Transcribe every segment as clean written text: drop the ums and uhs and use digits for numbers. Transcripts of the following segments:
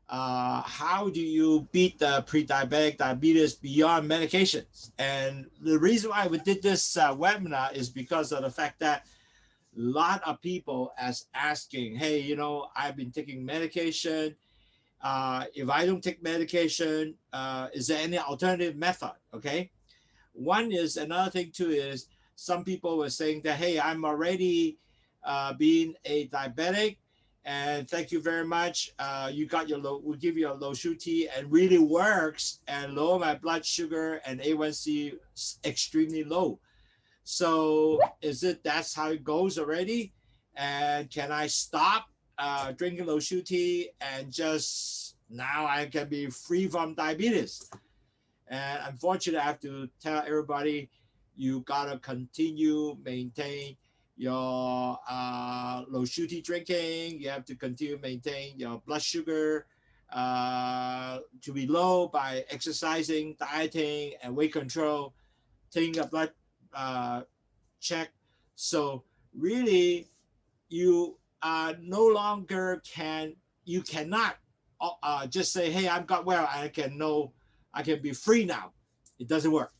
how do you beat the pre-diabetic diabetes beyond medications? And the reason why we did this webinar is because of the fact that a lot of people as asking, hey, you know, I've been taking medication. If I don't take medication, is there any alternative method? Okay. One is, another thing too is, some people were saying that, hey, I'm already being a diabetic, and thank you very much. You got your we'll give you a Lowsutea, and really works and lower my blood sugar and A1C extremely low. So is it that's how it goes already? And can I stop drinking Lowsutea and just now I can be free from diabetes? And unfortunately, I have to tell everybody, you gotta continue maintain your Lowsutea drinking. You have to continue maintain your blood sugar to be low by exercising, dieting, and weight control, taking a blood check. So really, you no longer you cannot just say, hey, I've got well, I can be free now. It doesn't work.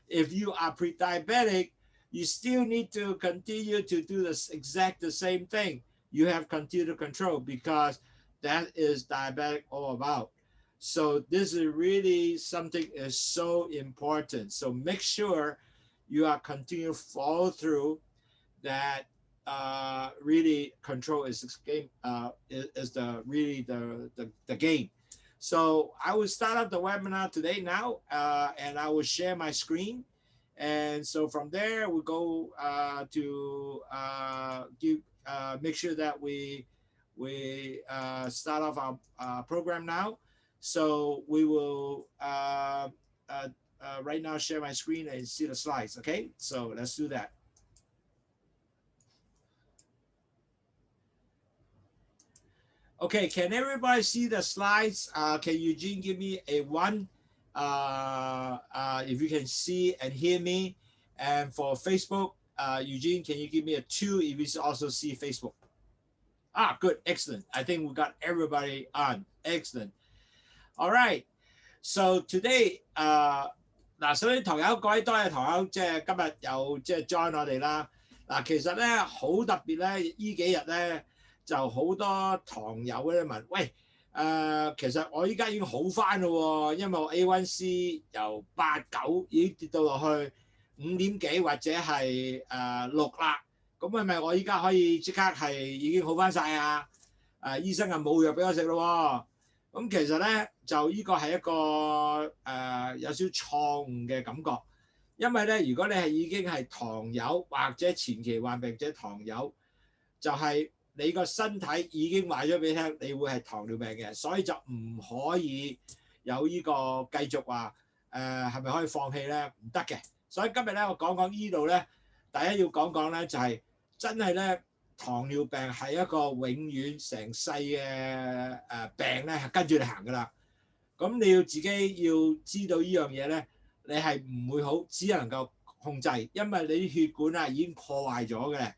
If you are pre-diabetic, you still need to continue to do the same thing. You have continued control, because that is diabetic all about. So this is really something is so important. So make sure you are continue follow through that. Really control is game is the really the game. So I will start up the webinar today now, and I will share my screen. And so from there, we'll go to make sure that we start off our program now. So we will right now share my screen and see the slides. Okay, so let's do that. Okay, can everybody see the slides? Can Eugene give me a 1 if you can see and hear me? And for Facebook, Eugene, can you give me a 2 if you also see Facebook? Good, excellent. I think we got everybody on. Excellent. All right. So today, 所以堂友各位多謝堂友，即係今日又即係 join 我哋啦。其實咧好特別咧，呢幾日咧。就好多堂友咧問，喂，其實我依家已經好翻咯喎，因為我 A1C 由8、9已經跌到落去5點幾或者係6啦，咁係咪我依家可以即刻係已經好翻晒啊？醫生又冇藥俾我食咯喎，咁其實咧就呢個係一個有少錯誤嘅感覺，因為咧如果你係已經係堂友或者前期患病者堂友，就係你個身體已經話咗俾你聽，你會係糖尿病嘅，所以就唔可以有呢個繼續話係咪可以放棄咧？唔得嘅。所以今日咧，我講講呢度咧，第一要講講咧就係真係咧，糖尿病係一個永遠成世嘅病咧，係跟住你行噶啦。咁你要自己要知道呢樣嘢咧，你係唔會好，只能夠控制，因為你啲血管啊已經破壞咗嘅，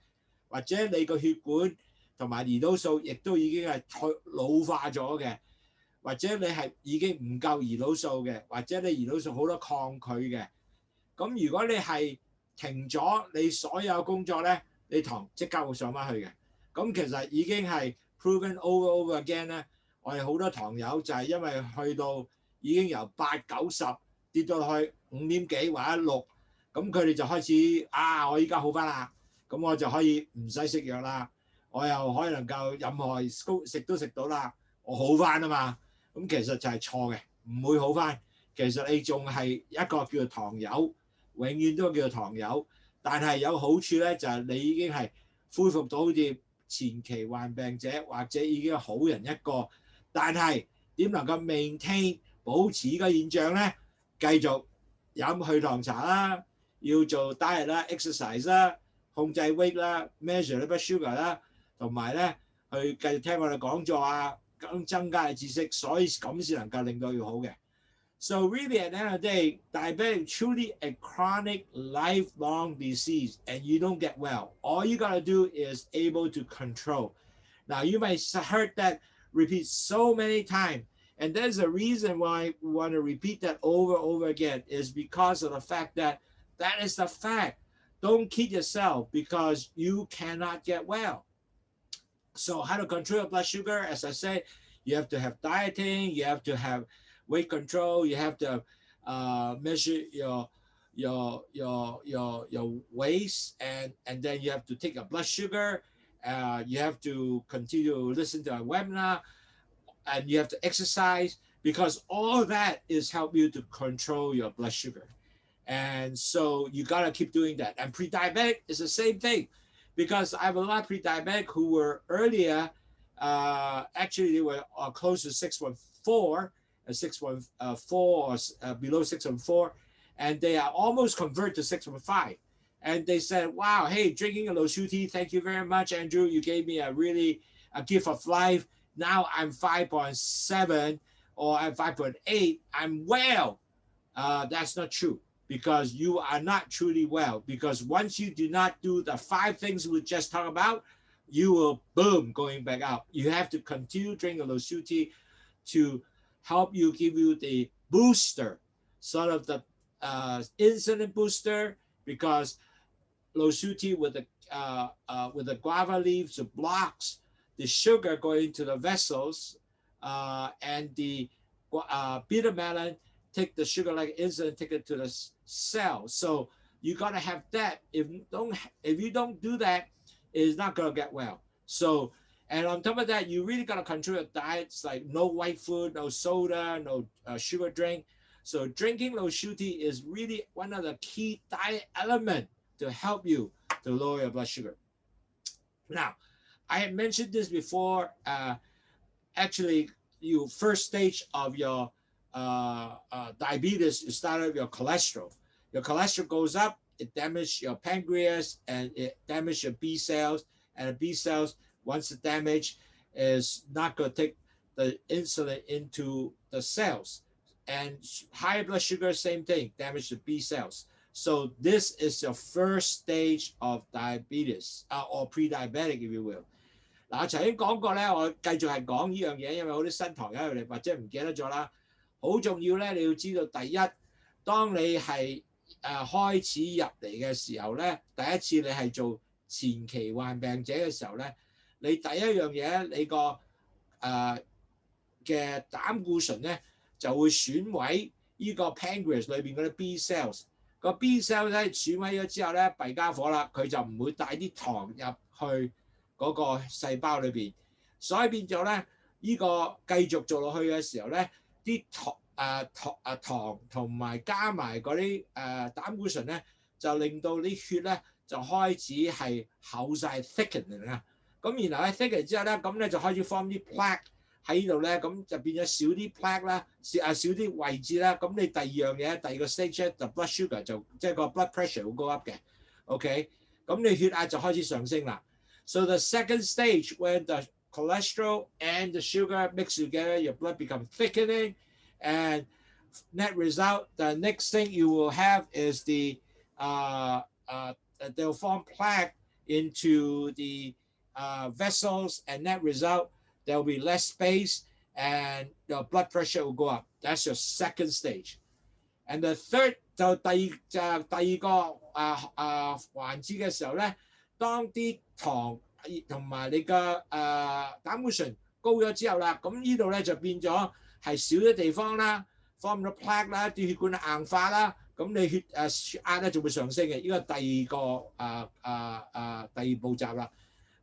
或者你個血管同埋胰島素亦都已經係老化咗嘅，或者你係已經唔夠胰島素嘅，或者你胰島素好多抗拒嘅。咁如果你係停咗你所有工作咧，你糖即刻會上翻去嘅。咁其實已經係 proven over again 咧，我哋好多堂友就係因為去到已經由8、9、10跌到去5點幾或者6，咁佢哋就開始我依家好翻啦，咁我就可以唔使食藥啦。我又可以能夠任何食都食到啦，我好翻啊嘛。咁其實就係錯嘅，唔會好翻。其實你仲係一個叫做堂友，永遠都叫做堂友。但係有好處咧，就係你已經係恢復到好似前期患病者或者已經好人一個。但係點能夠 maintain 保持呢個現象咧？繼續飲去糖茶啦，要做 diet 啦、exercise 啦，控制 weight 啦、measure blood sugar 啦。同埋咧，去繼續聽我哋講座啊，增加嘅知識，所以咁先能夠令到佢好嘅。So really at the end of the day, diabetes truly a chronic lifelong disease, and you don't get well. All you gotta do is able to control. Now you may heard that repeat so many times. And there's a reason why we want to repeat that over and over again, is because of the fact that that is the fact. Don't kid yourself, because you cannot get well. So how to control your blood sugar? As I said, you have to have dieting, you have to have weight control, you have to measure your waist, and then you have to take your blood sugar. You have to continue to listen to a webinar, and you have to exercise, because all that is help you to control your blood sugar. And so you got to keep doing that. And pre-diabetic is the same thing, because I have a lot of pre-diabetic who were earlier, actually they were close to 614, 614 or below 614, and they are almost converted to 615. And they said, wow, hey, drinking a Lowsutea, thank you very much, Andrew. You gave me a gift of life. Now I'm 5.7 or I'm 5.8. I'm well. That's not true, because you are not truly well. Because once you do not do the 5 things we just talked about, you will boom, going back out. You have to continue drinking a Lowsutea to help you, give you the booster, sort of the insulin booster, because Lowsutea with the guava leaves blocks the sugar going to the vessels, and the bitter melon take the sugar like insulin, take it to the cell. So you gotta have that. If you don't do that, it's not gonna get well. So, and on top of that, you really gotta control your diets, like no white food, no soda, no sugar drink. So drinking Lowsutea is really one of the key diet elements to help you to lower your blood sugar. Now, I had mentioned this before. Actually, you first stage of your diabetes, you start with your cholesterol. Your cholesterol goes up, it damages your pancreas, and it damages your B cells. And the B cells, once the damage, is not going to take the insulin into the cells. And high blood sugar, same thing, damage the B cells. So this is your first stage of diabetes, or pre-diabetic, if you will. 嗱，我曾經講過咧，我繼續係講呢樣嘢，因為好多新堂友嚟或者唔記得咗啦。好重要咧，你要知道第一，當你係開始入嚟嘅時候咧，第一次你係做前期患病者嘅時候咧，你第一樣嘢你個嘅膽固醇咧就會損毀呢個 pancreas 裏邊嗰啲 B cells。個 B cell 咧損毀咗之後咧，弊家伙啦，佢就唔會帶啲糖入去嗰個細胞裏邊，所以變咗咧，呢個繼續做落去嘅時候咧，啲糖同埋加埋嗰啲膽固醇咧，就令到啲血咧就開始係厚晒 thickening 啊。咁然後咧 thicken 之後咧，咁咧就開始 form 啲 plaque 喺呢度咧，咁就變咗少啲 plaque 啦，少啲位置啦。咁你第二樣嘢，第二個 stage 咧，就 blood sugar 就即係個 blood pressure 會 go up 嘅 ，OK， 咁你血壓就開始上升啦。So the second stage, when the cholesterol and the sugar mix together, your blood becomes thickening, and net result, the next thing you will have is they'll form plaque into the vessels, and net result, there will be less space, and your blood pressure will go up. That's your second stage. And the third, 就第二個環節嘅時候咧。當啲糖同埋你嘅膽固醇高咗之後啦，咁呢度咧就變咗係少咗地方啦 ，form 咗 plaque 啦，啲血管硬化啦，咁你血壓咧就會上升嘅。呢個第二個第二步驟啦。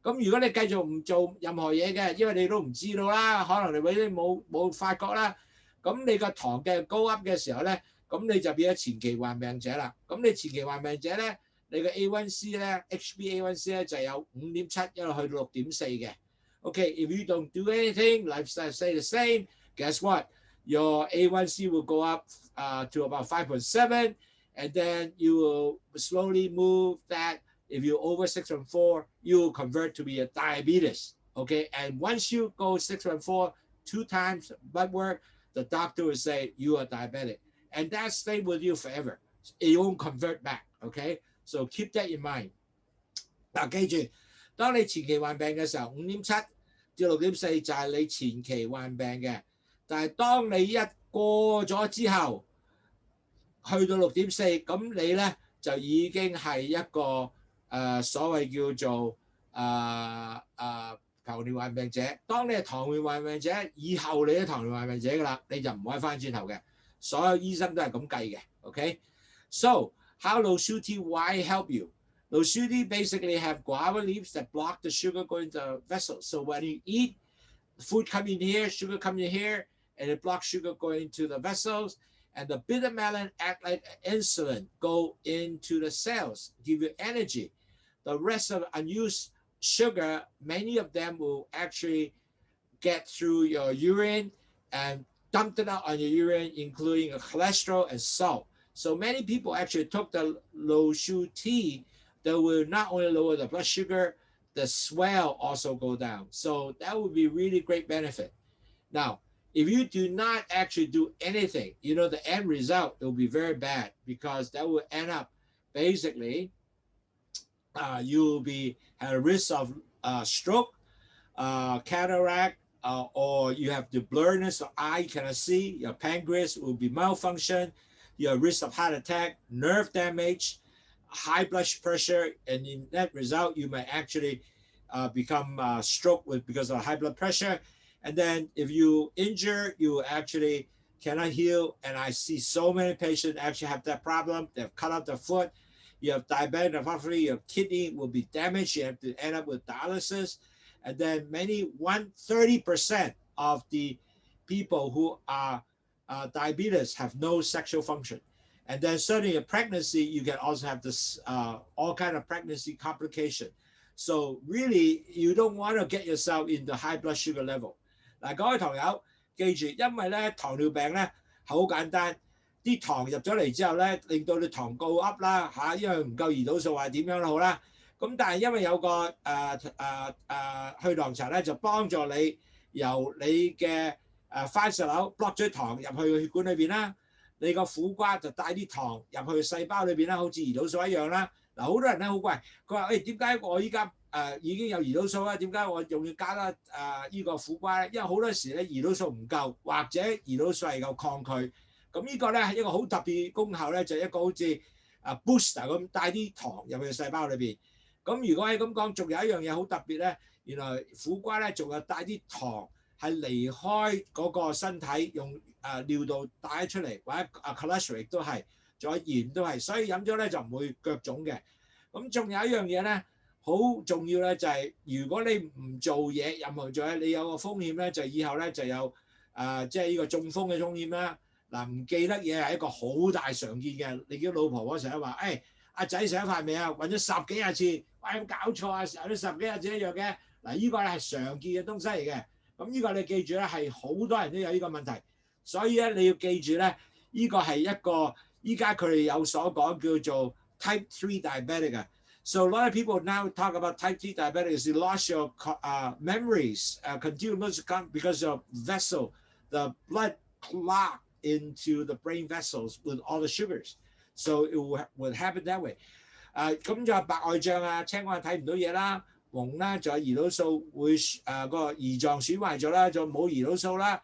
咁如果你繼續唔做任何嘢嘅，因為你都唔知道啦，可能你嗰啲冇發覺啦，咁你個糖嘅高 up 嘅時候咧，咁你就變咗前期患病者啦。咁你前期患病者咧。你個 A1C 咧 ，HbA1c 咧就有5.7一路去到6.4嘅。Okay, if you don't do anything, lifestyle stay the same, guess what? Your A1C will go up to about 5.7, and then you will slowly move that. If you're over 6.4, you will convert to be a diabetes. Okay, and once you go 6.4 2 times blood work, the doctor will say you are diabetic, and that stay with you forever. It won't convert back. Okay.So keep that in mind。嗱，記住，當你前期患病嘅時候，5.7至6.4就係你前期患病嘅，但係當你一過咗之後，去到6.4，咁你咧就已經係一個所謂叫做糖尿患病者。當你係糖尿患病者，以後你係糖尿患病者㗎啦，你就唔可以翻轉頭嘅。所有醫生都係咁計嘅。Okay? So how Lowsutea why help you? Lowsutea basically have guava leaves that block the sugar going to the vessels. So when you eat, food come in here, sugar come in here, and it blocks sugar going to the vessels. And the bitter melon act like insulin, go into the cells, give you energy. The rest of unused sugar, many of them will actually get through your urine and dumped it out on your urine, including cholesterol and salt. So many people actually took the Lowsutea that will not only lower the blood sugar, the swell also go down. So that would be really great benefit. Now, if you do not actually do anything, you know, the end result will be very bad because that will end up basically you will be at a risk of stroke, cataract, or you have the blurriness of eye, you cannot see, your pancreas will be malfunction, your risk of heart attack, nerve damage, high blood pressure, and in that result, you may actually become stroke because of high blood pressure. And then if you injure, you actually cannot heal. And I see so many patients actually have that problem. They've cut off their foot. You have diabetic nephropathy, your kidney will be damaged. You have to end up with dialysis. And then 30% of the people who are diabetes have no sexual function. And then certainly in pregnancy, you can also have this all kind of pregnancy complication. So really, you don't want to get yourself in the high blood sugar level. 嗱，各位糖友記住，因為咧糖尿病咧好簡單，啲糖入咗嚟之後咧，令到你糖高 up 啦嚇，因為唔夠胰島素或點樣都好啦。咁但係因為有個去糖茶咧，就幫助你由你嘅番石榴 block 咗糖入去個血管裏邊啦，你個苦瓜就帶啲糖入去細胞裏邊啦，好似胰島素一樣啦。嗱，好多人咧好怪，佢話點解我依家已經有胰島素啦，點解我仲要加得依個苦瓜咧？因為好多時咧胰島素唔夠，或者胰島素係夠抗拒。咁呢個咧係一個好特別功效咧，就係一個好似booster 咁帶啲糖入去細胞裏邊。咁如果係咁講，仲有一樣嘢好特別咧，原來苦瓜咧仲有帶啲糖係離開嗰個身體，用尿道帶出嚟，或者cholesterol 亦都係，仲有鹽都係，所以飲咗咧就唔會腳腫嘅。咁仲有一樣嘢咧，好重要咧，就係如果你唔做嘢，任何做嘢，你有個風險咧，就以後咧就有即係呢個中風嘅風險啦。嗱，唔記得嘢係一個好大常見嘅。你叫老婆婆成日話，阿仔食咗飯未啊？揾咗10幾廿次，哇！有冇搞錯啊？食咗10幾廿次一樣嘅。嗱，呢個咧係常見嘅東西嚟嘅。咁呢個你記住咧，係好多人都有呢個問題，所以咧你要記住咧，呢個係一個依家佢哋有所講叫做 Type 3 diabetic 啊。So a lot of people now talk about Type 3 diabetes. You lost your memories, continuous because of vessel, the blood clot into the brain vessels with all the sugars. So it would happen that way. 咁就白內障啊、青光眼睇唔到嘢啦。黃啦，仲有胰島素會個胰臟損壞咗啦，仲冇胰島素啦，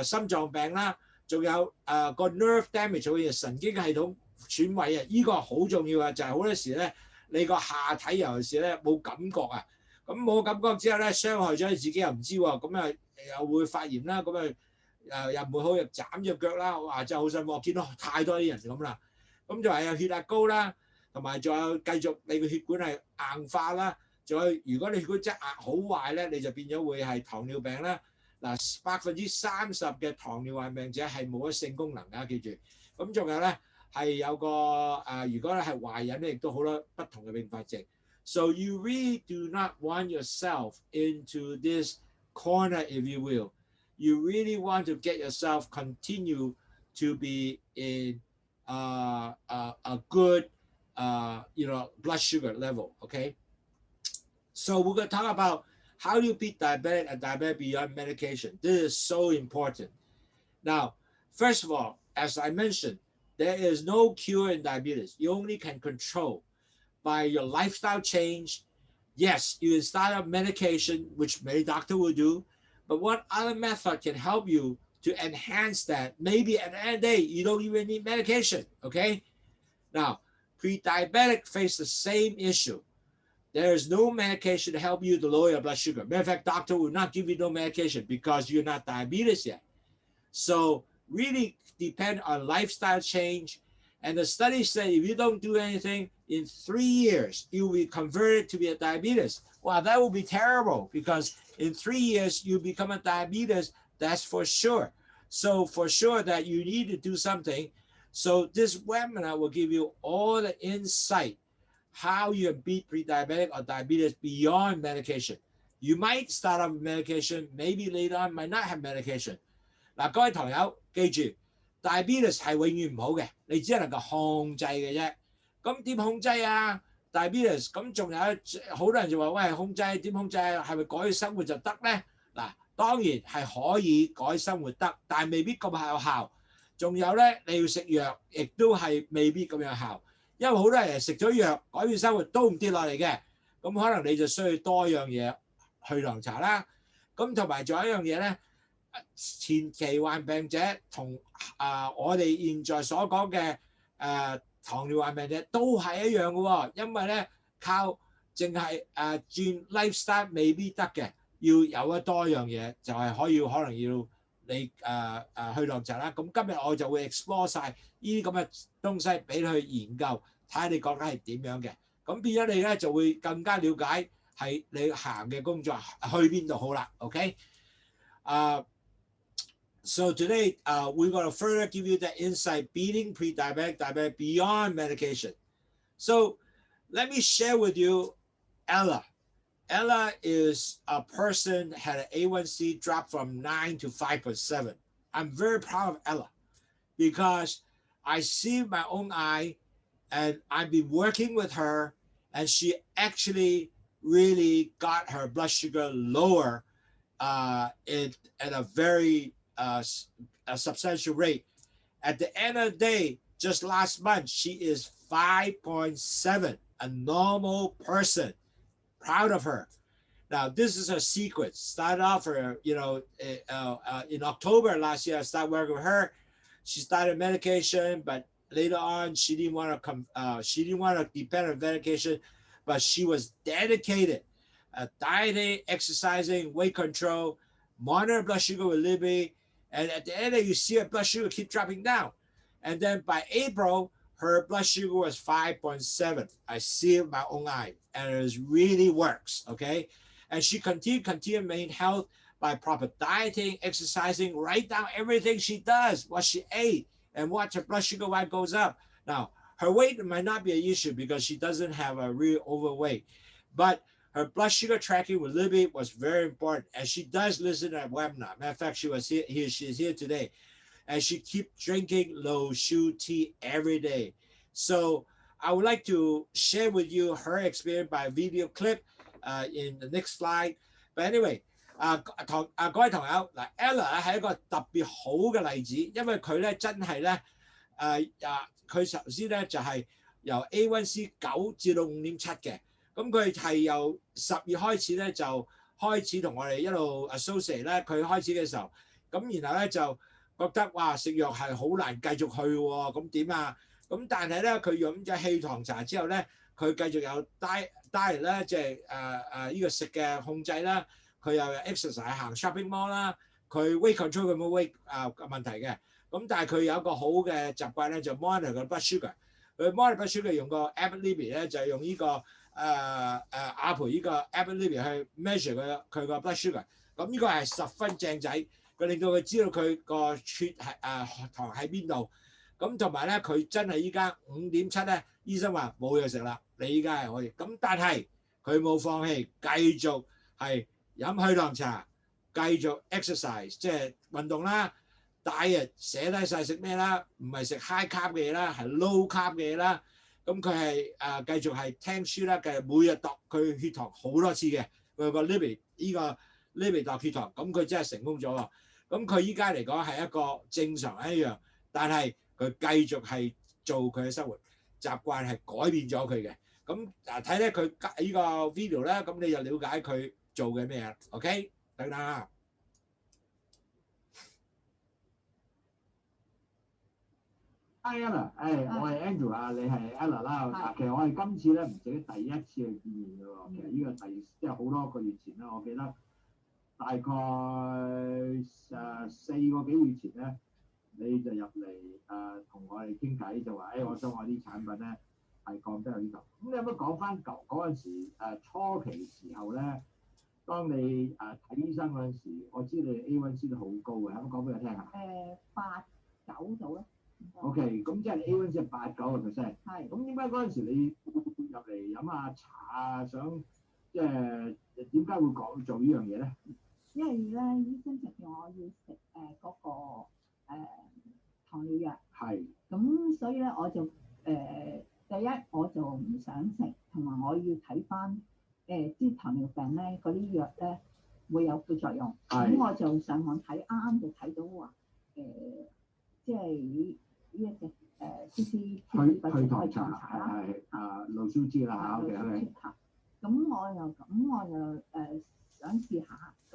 心臟病啦，仲有個 nerve damage 好似神經系統損毀啊，呢個好重要啊，就係好多時咧，你個下體尤其是咧冇感覺啊，咁冇感覺之後咧，傷害咗你自己又唔知喎，咁又會發炎啦，咁又唔會好，又斬隻腳啦，哇！真係好辛苦，我見到太多啲人咁啦，咁就係有血壓高啦，同埋仲有繼續你個血管係硬化啦。仲有，如果你血管質壓好壞咧，你就變咗會係糖尿病啦。嗱，30%嘅糖尿患病者係冇咗性功能㗎，記住。咁仲有咧係有個如果咧係懷孕咧，亦都好多不同嘅併發症。So you really do not want yourself into this corner, if you will. You really want to get yourself continue to be in a good blood sugar level, okay? So we're going to talk about how do you beat diabetic and diabetic beyond medication. This is so important. Now, first of all, as I mentioned, there is no cure in diabetes. You only can control by your lifestyle change, Yes, you can start up medication, which many doctors will do, but what other method can help you to enhance that? Maybe at the end of the day, you don't even need medication, okay? Now, pre-diabetic face the same issue. There is no medication to help you to lower your blood sugar. Matter of fact, doctor will not give you no medication because you're not diabetes yet. So really depend on lifestyle change. And the study said if you don't do anything, in 3 years, you will be converted to be a diabetes. Wow, that will be terrible because in 3 years, you become a diabetes, that's for sure. So for sure that you need to do something. So this webinar will give you all the insight how you beat pre-diabetic or diabetes beyond medication. You might start off with medication, maybe later on might not have medication. 嗱，各位堂友記住 ，diabetes 係永遠唔好嘅，你只係能夠控制嘅啫。咁點控制啊 ？diabetes 咁仲有好多人就話：喂，控制點控制？係咪改生活就得咧？嗱，當然係可以改生活得，但係未必咁有效。仲有咧，你要食藥，亦都係未必咁有效。因為好多人食咗藥改變生活都唔跌落嚟嘅，咁可能你就需要多樣嘢去涼茶啦。咁同埋仲有一樣嘢咧，前期患病者同我哋現在所講嘅糖尿患病者都係一樣嘅喎，因為咧靠淨係轉 lifestyle 未必得嘅，要有多樣嘢就係可能要你去涼茶啦。咁今日我就會 explore 晒呢啲咁嘅東西俾你去研究，睇下你覺得係點樣嘅。咁變咗你咧就會更加了解係你行嘅工作去邊度好啦。OK，So today we're going to further give you the insight beating pre-diabetic diabetes beyond medication. So let me share with you Ella. Ella is a person had an A1C drop from 9 to 5.7. I'm very proud of Ella because I see my own eye and I've been working with her and she actually really got her blood sugar lower at a very a substantial rate. At the end of the day, just last month, she is 5.7, a normal person. Proud of her. Now, this is her secret. Started off her, in October last year, I started working with her. She started medication, but later on, she didn't want to depend on medication, but she was dedicated. Dieting, exercising, weight control, monitor blood sugar with Libby, and at the end, you see her blood sugar keep dropping down. And then by April, her blood sugar was 5.7. I see it with my own eye, and it really works, okay? And she continued to maintain health by proper dieting, exercising, write down everything she does, what she ate, and watch her blood sugar why it goes up. Now, her weight might not be an issue because she doesn't have a real overweight, but her blood sugar tracking with Libby was very important, and she does listen to that webinar. Matter of fact, she was here. She's here today, and she keeps drinking Lowsutea every day. So I would like to share with you her experience by video clip in the next slide. But anyway, 各位朋友嗱 ，Ella 係一個特別好嘅例子，因為佢咧真係咧佢頭先咧就係由 A1C 9至到 5.7 嘅。咁佢係由10月開始咧，就開始同我哋一路 associate 咧。佢開始嘅時候，咁然後咧就覺得哇食藥係好難繼續去喎，咁點啊？咁但係咧佢飲咗祛糖茶之後咧，佢繼續有 diet 咧，即係呢個食嘅控制啦。佢又有 exercise 行 shopping mall 啦，佢 weight control 佢冇 weight 問題嘅。咁但係佢有一個好嘅習慣咧，就 monitor 個 blood sugar。佢 monitor blood sugar 用個 app Libby 咧，就係用呢個。阿培呢個 Apple Libby 去 measure 佢個 blood sugar， 咁呢個係十分正仔，佢令到佢知道佢個血係糖喺邊度，咁同埋咧佢真係依家 5.7 咧，醫生話冇嘢食啦，你依家係可以，咁但係佢冇放棄，繼續係飲祛糖茶，繼續 exercise 即係運動啦 ，diet 寫低晒食咩啦，唔係食 high carb 嘅嘢啦，係 low carb 嘅嘢啦。咁佢係繼續係聽書啦，繼續每日度佢血糖好多次嘅，佢個 Libby 呢個 Libby 度血糖，咁佢真係成功咗喎。咁佢依家嚟講係一個正常一樣，但係佢繼續係做佢嘅生活習慣係改變咗佢嘅。咁睇睇佢呢個 video 咧，咁你就了解佢做嘅咩啦。OK， 等等啊。Hi Ella，我係 Andrew 啊，你係 Ella 啦。其實我哋今次咧唔止第一次去見面嘅喎，其實呢個即係好多個月前啦，我記得大概4個幾月前咧，你就入嚟同我哋傾偈，就話我想我啲產品咧係降低呢度。咁你有冇講翻嗰陣時初期時候咧？當你睇醫生嗰陣時，我知你 A1C 都好高嘅，可唔可以講俾我聽下？8、9度咯。OK， 咁即係 A1C 係8-9%。係。咁點解嗰陣時你入嚟飲下茶啊？想即係點解會講做呢樣嘢咧？因為咧，醫生就叫我要食嗰個糖尿藥。係。咁所以咧，我就第一我就唔想食，同埋我要睇翻啲糖尿病咧嗰啲藥咧會有副作用。咁我就上網睇，啱啱就睇到話即係呢一隻CT 祛糖茶啦，係Lowsutea啦嚇，OK。咁我又想試下，咁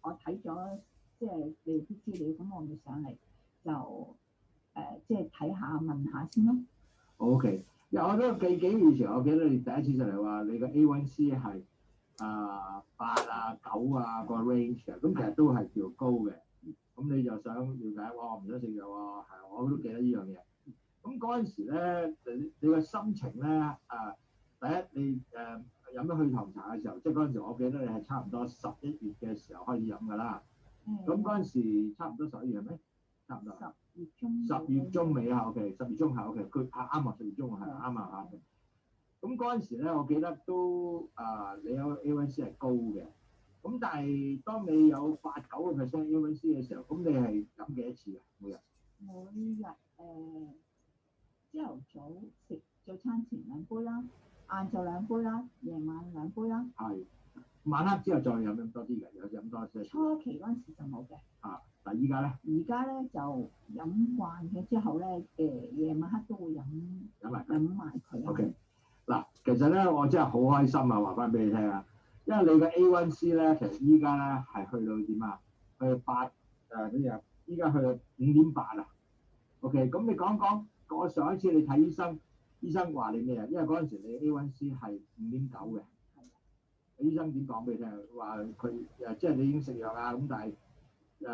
我睇咗即係你哋啲資料，咁我咪上嚟就即係睇下問下先咯。OK， 因為我都幾月前，我記得你第一次上嚟話你個 A1C 係8、9個 range 嘅，咁其實都係叫高嘅。咁你就想了解，我唔想食藥喎，係我都記得呢樣嘢。咁嗰陣時咧，你個心情咧第一你飲咗祛糖茶嘅時候，即係嗰陣時我記得你係差唔多11月嘅時候開始飲㗎啦。咁嗰陣時差唔多11月係咪？差唔多。10月中尾啊 ，OK， 10月中下 OK， 佢啱啊，10月中係啱啊嚇。咁嗰陣時咧，我記得都你有 A1C 係高嘅。咁但係當你有8-9% A1C 嘅時候，咁你係飲幾多次啊？每日朝頭早食早餐前2杯啦，晏晝2杯啦，夜晚2杯啦。係。晚黑之後再飲多啲嘅，有飲多些。初期嗰陣時就冇嘅。但係依家咧？而家咧就飲慣咗之後咧，夜晚黑都會飲埋佢。OK。嗱，其實咧我真係好開心啊！話翻俾你聽啊！因為你個 A1C 咧，其實依家咧係去到點啊？去到依家去到5.8啊。OK， 咁你講講，我上一次你睇醫生話你咩啊？因為嗰陣時你 A1C 係5.9嘅。醫生點講俾你聽？話佢即係你已經食藥啊，咁但係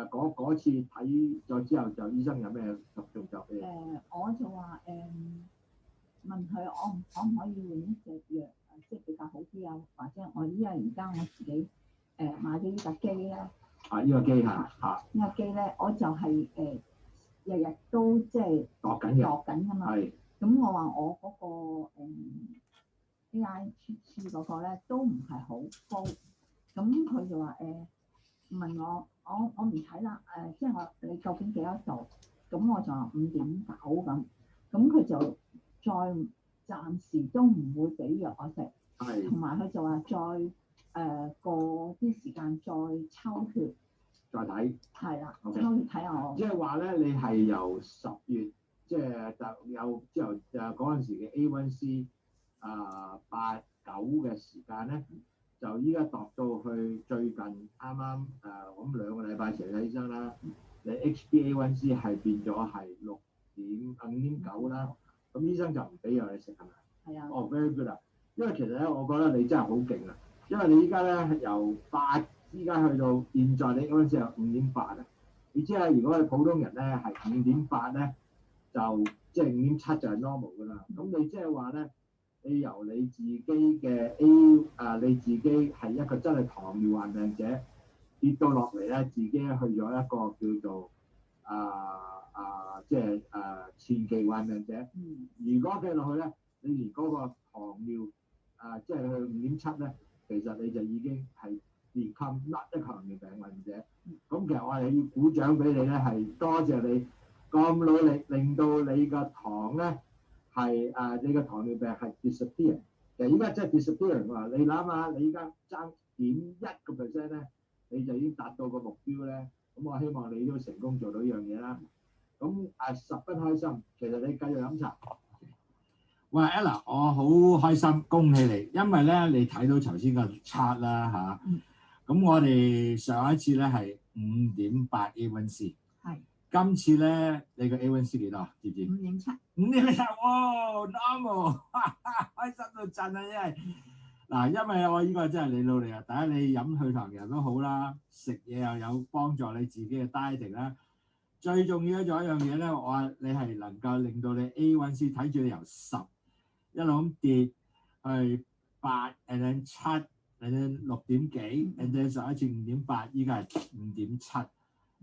嗰次睇咗之後，就醫生有咩動作俾你？我就話問佢我可唔可以換一隻藥，即係比較好啲啊？或者因為而家我自己買咗呢架機咧。呢個機嚇。呢個機咧，我就係日日都即係度緊㗎嘛。係。咁我話我嗰個AITC 嗰個咧都唔係好高，咁佢就話問我唔睇啦，即係你究竟幾多度？咁我就話5.9咁，咁佢就暫時都唔會俾藥我食，同埋佢就話再過啲時間再抽血，再睇。係啦，抽血睇下我。即係話咧，你係由10月即係就有之後嗰陣時嘅 A1C。8、9嘅時間咧，就依家度到去最近啱啱我諗2個禮拜前睇醫生啦，你 HbA1c 係變咗係5.9啦，咁醫生就唔俾藥你食係咪？係啊。哦 very good 啦，因為其實咧，我覺得你真係好勁啊，因為你依家咧由8依家去到現在，你嗰陣時係5.8啊，你知啊，如果係普通人咧係5.8咧，就即係5.7就係 normal 㗎啦，咁你即係話咧。你由你自己嘅你自己係一個真係糖尿患病者跌到落嚟咧，自己去咗一個叫做即係前期患病者。如果計落去咧，你連嗰個糖尿即係去5.7咧，其實你就已經係 become not 一個糖尿病患者。咁其實我係要鼓掌俾你咧，係多謝你咁努力，令到你個糖咧。係你嘅糖尿病係 disappear， 其實依家真係 disappear 喎。你諗下，你依家爭0.1% 咧，你就已經達到個目標咧。咁我希望你都成功做到呢樣嘢啦。咁十分開心。其實你繼續飲茶。喂 Ella， 我好開心，恭喜你，因為咧你睇到頭先個 chart 啦嚇，咁我哋上一次咧係5.8 A1C， 係，今次咧你個 A1C 幾多？知唔知？5.7。5.7，哇 ，normal， 開心到震啊！因為嗱，因為我呢個真係你努力啊，第一你飲去糖油都好啦，食嘢又有幫助你自己嘅 dieting 啦。最重要仲有一樣嘢咧，我話你係能夠令到你 A1C 睇住你由10一路咁跌去8 and then 7 and then 6點幾 and then 上一次5.8，依家係5.7。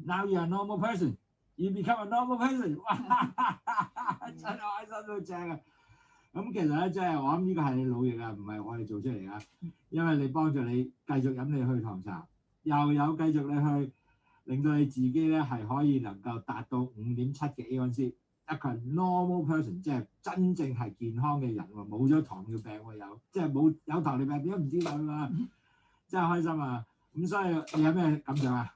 Now you are a normal person. You become a normal person. 哇！真係開心到正啊！咁其實咧，即係我諗呢個係你努力啊，唔係我哋做出嚟啊。因為你幫助你繼續飲你去糖茶，又有繼續你去令到你自己咧係可以能夠達到5.7嘅 A1C。一個 normal person， 即係真正係健康嘅人喎，冇咗糖尿病喎，即係有糖尿病點解唔知佢啊？真係開心啊！咁所以你有咩感想啊？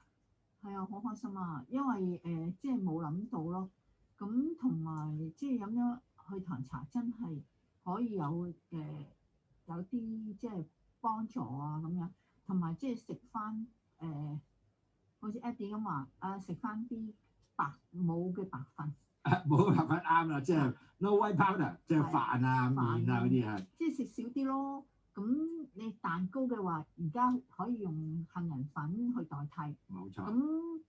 係啊，好開心啊，因為即係冇諗到咯。咁同埋即係飲咗去糖茶真係可以有啲即係幫助啊咁樣，同埋即係食翻好似 Eddie 咁話食翻啲冇嘅白粉。冇白粉啱啦，即係 no white powder， 即係飯啊、麵啊嗰啲係。即係食少啲咯。咁你蛋糕嘅話，而家可以用杏仁粉去代替。冇錯。咁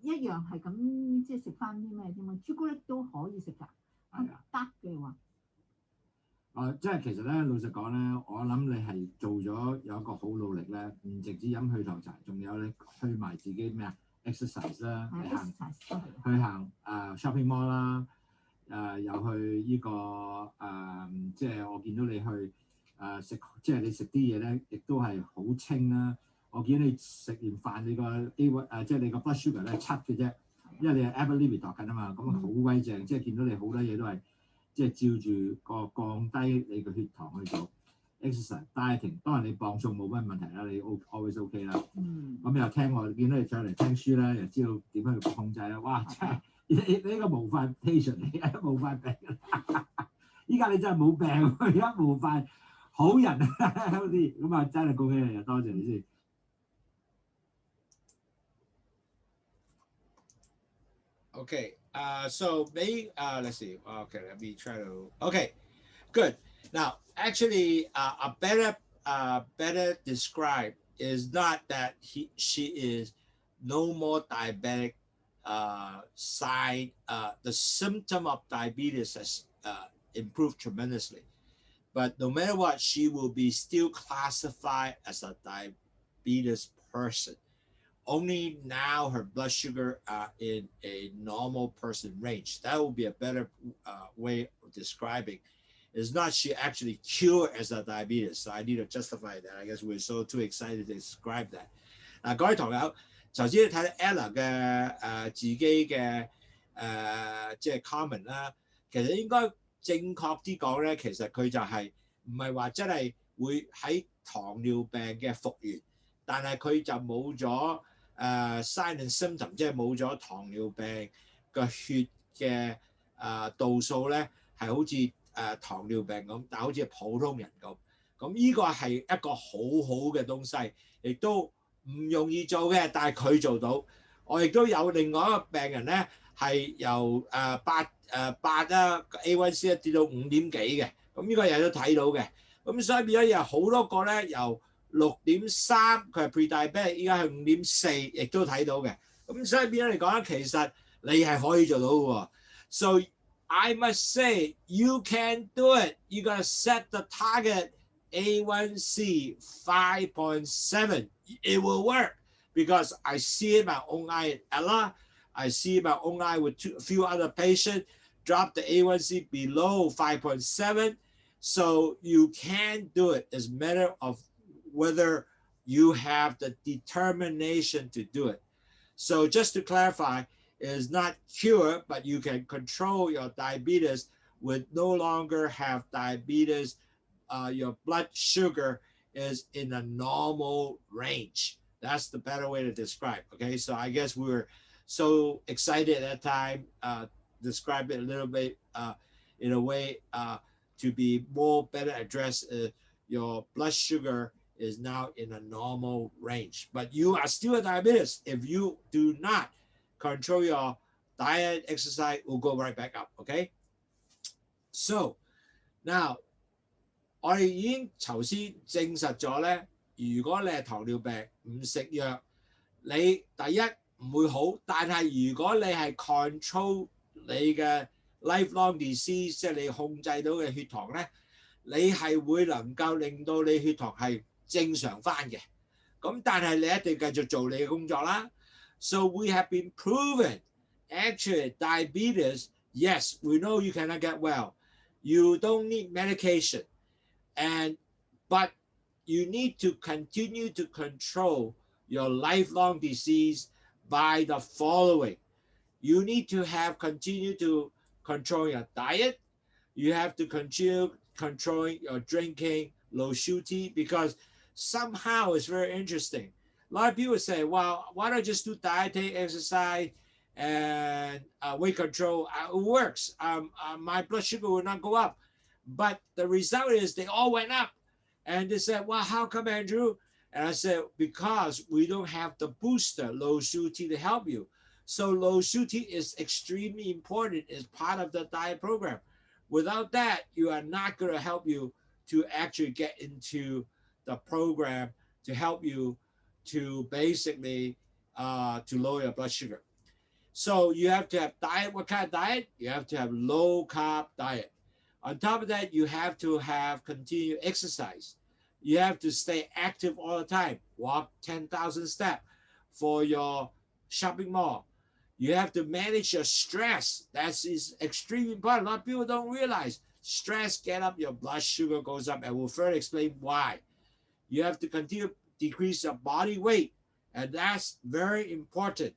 一樣係咁，即係食翻啲咩添啊？朱古力都可以食㗎。係啊。得嘅話。即係其實咧，老實講咧，我諗你係做咗有一個好努力咧，唔淨止飲去糖茶，仲有你去埋自己咩啊？ exercise 啦，去行shopping mall 啦，又去呢個即係我見到你去食，即係你食啲嘢咧，亦都係好清啦。我見你食完飯，你個 A1 即係你個 blood sugar 咧7嘅啫，因為你係 every limit 度緊啊嘛，咁好鬼正，即係見到你好多嘢都係即係照住個降低你個血糖去做。exercise dieting， 當然你磅重冇乜問題啦，你 always OK 啦。咁又聽我見到你上嚟聽書啦，又知道點樣去控制啦。哇！真係你呢個模範 patient 嚟嘅，模範病人。依家你真係冇病，而家模範好人好啲。咁啊，真係恭喜你啊！多謝你先。Okay, so let's see. Okay, let me try to. Okay, good. Now, actually, a better describe is not that she is no more diabetic. The symptom of diabetes has improved tremendously, but no matter what, she will be still classified as a diabetes person. Only now her blood sugar are in a normal person range. That will be a better way of describing. It's not she actually cured as a diabetes, so I need to justify that. I guess we're so too excited to describe that. 嗱，各位堂友，頭先你睇到 Ella 嘅自己嘅即係 comment 啦，其實應該正確啲講咧，其實佢就係唔係話真係會喺糖尿病嘅復原，但係佢就冇咗sign and symptom， 即係冇咗糖尿病嘅血嘅度數咧，係好似糖尿病咁，但好似普通人咁。咁呢個係一個好好嘅東西，亦都唔容易做嘅，但係佢做到。我亦都有另外一個病人咧，係由8啦 A1C 跌到5點幾嘅，咁呢個人都睇到嘅。咁所以變咗有好多個咧，由6.3佢係 pre-diabetic， 依家係5.4，亦都睇到嘅。咁所以變咗嚟講咧，其實你係可以做到嘅。So I must say you can do it. You gotta set the target A1C 5.7. It will work because I see it my own eye at Ella. I see my own eye with a few other patients drop the A1C below 5.7. So you can do it. It's a matter of whether you have the determination to do it. So just to clarify, it is not cure, but you can control your diabetes with no longer have diabetes. Your blood sugar is in a normal range. That's the better way to describe. Okay, so I guess we were so excited at that time, describe it a little bit in a way to be more better addressed. Your blood sugar is now in a normal range, but you are still a diabetes. If you do not control your diet, exercise will go right back up. Okay. So now 我哋已經頭先證實咗咧，如果你係糖尿病唔食藥，你第一唔會好，但係如果你係 control 你嘅 lifelong disease， 即係你控制到嘅血糖咧，你係會能夠令到你血糖係正常翻嘅。咁但係你一定繼續做你嘅工作啦。So we have been proven actually diabetes, yes, we know you cannot get well. You don't need medication. But you need to continue to control your lifelong disease by the following. You need to continue to control your diet. You have to continue controlling your drinking, Lowsutea, because somehow it's very interesting. A lot of people say, well, why don't I just do dieting, exercise, and weight control? It works. My blood sugar will not go up. But the result is they all went up. And they said, well, how come, Andrew? And I said, because we don't have the booster, Lowsutea, to help you. So Lowsutea is extremely important as part of the diet program. Without that, you are not going to help you to actually get into the program to help you to basically to lower your blood sugar. So you have to have diet. What kind of diet? You have to have low carb diet. On top of that, you have to have continued exercise. You have to stay active all the time. Walk 10,000 steps for your shopping mall. You have to manage your stress. That is extremely important. A lot of people don't realize stress get up, your blood sugar goes up, and we'll further explain why. You have to continue to decrease your body weight, and that's very important.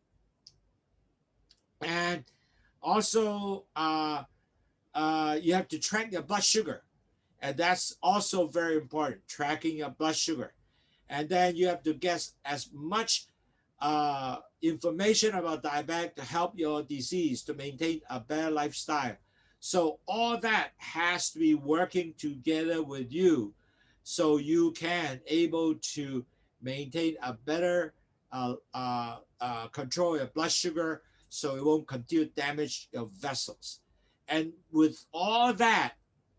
And also, you have to track your blood sugar, and that's also very important, tracking your blood sugar. And then you have to get as much information about diabetes to help your disease, to maintain a better lifestyle. So all that has to be working together with you so you can able to maintain a better control your blood sugar so it won't continue to damage your vessels. And with all that,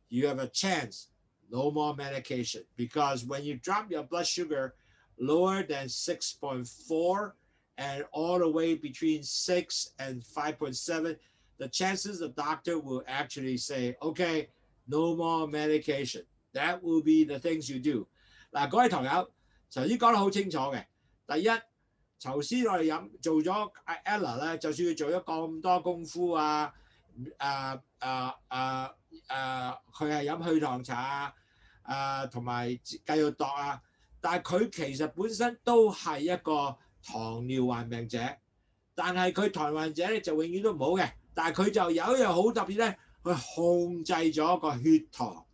you have a chance, no more medication, because when you drop your blood sugar lower than 6.4 and all the way between 6 and 5.7, the chances the doctor will actually say, okay, no more medication. That will be the things you do. 嗱，各位堂友，頭先講得好清楚嘅。第一，頭先我哋做咗阿 Ella 咧，就算佢做咗咁多功夫啊，佢係飲祛糖茶同埋繼續度啊，但係佢其實本身都係一個糖尿患病者，但係佢糖尿患者咧就永遠都唔好嘅，但係佢就有一樣好特別咧，佢控制咗個血糖，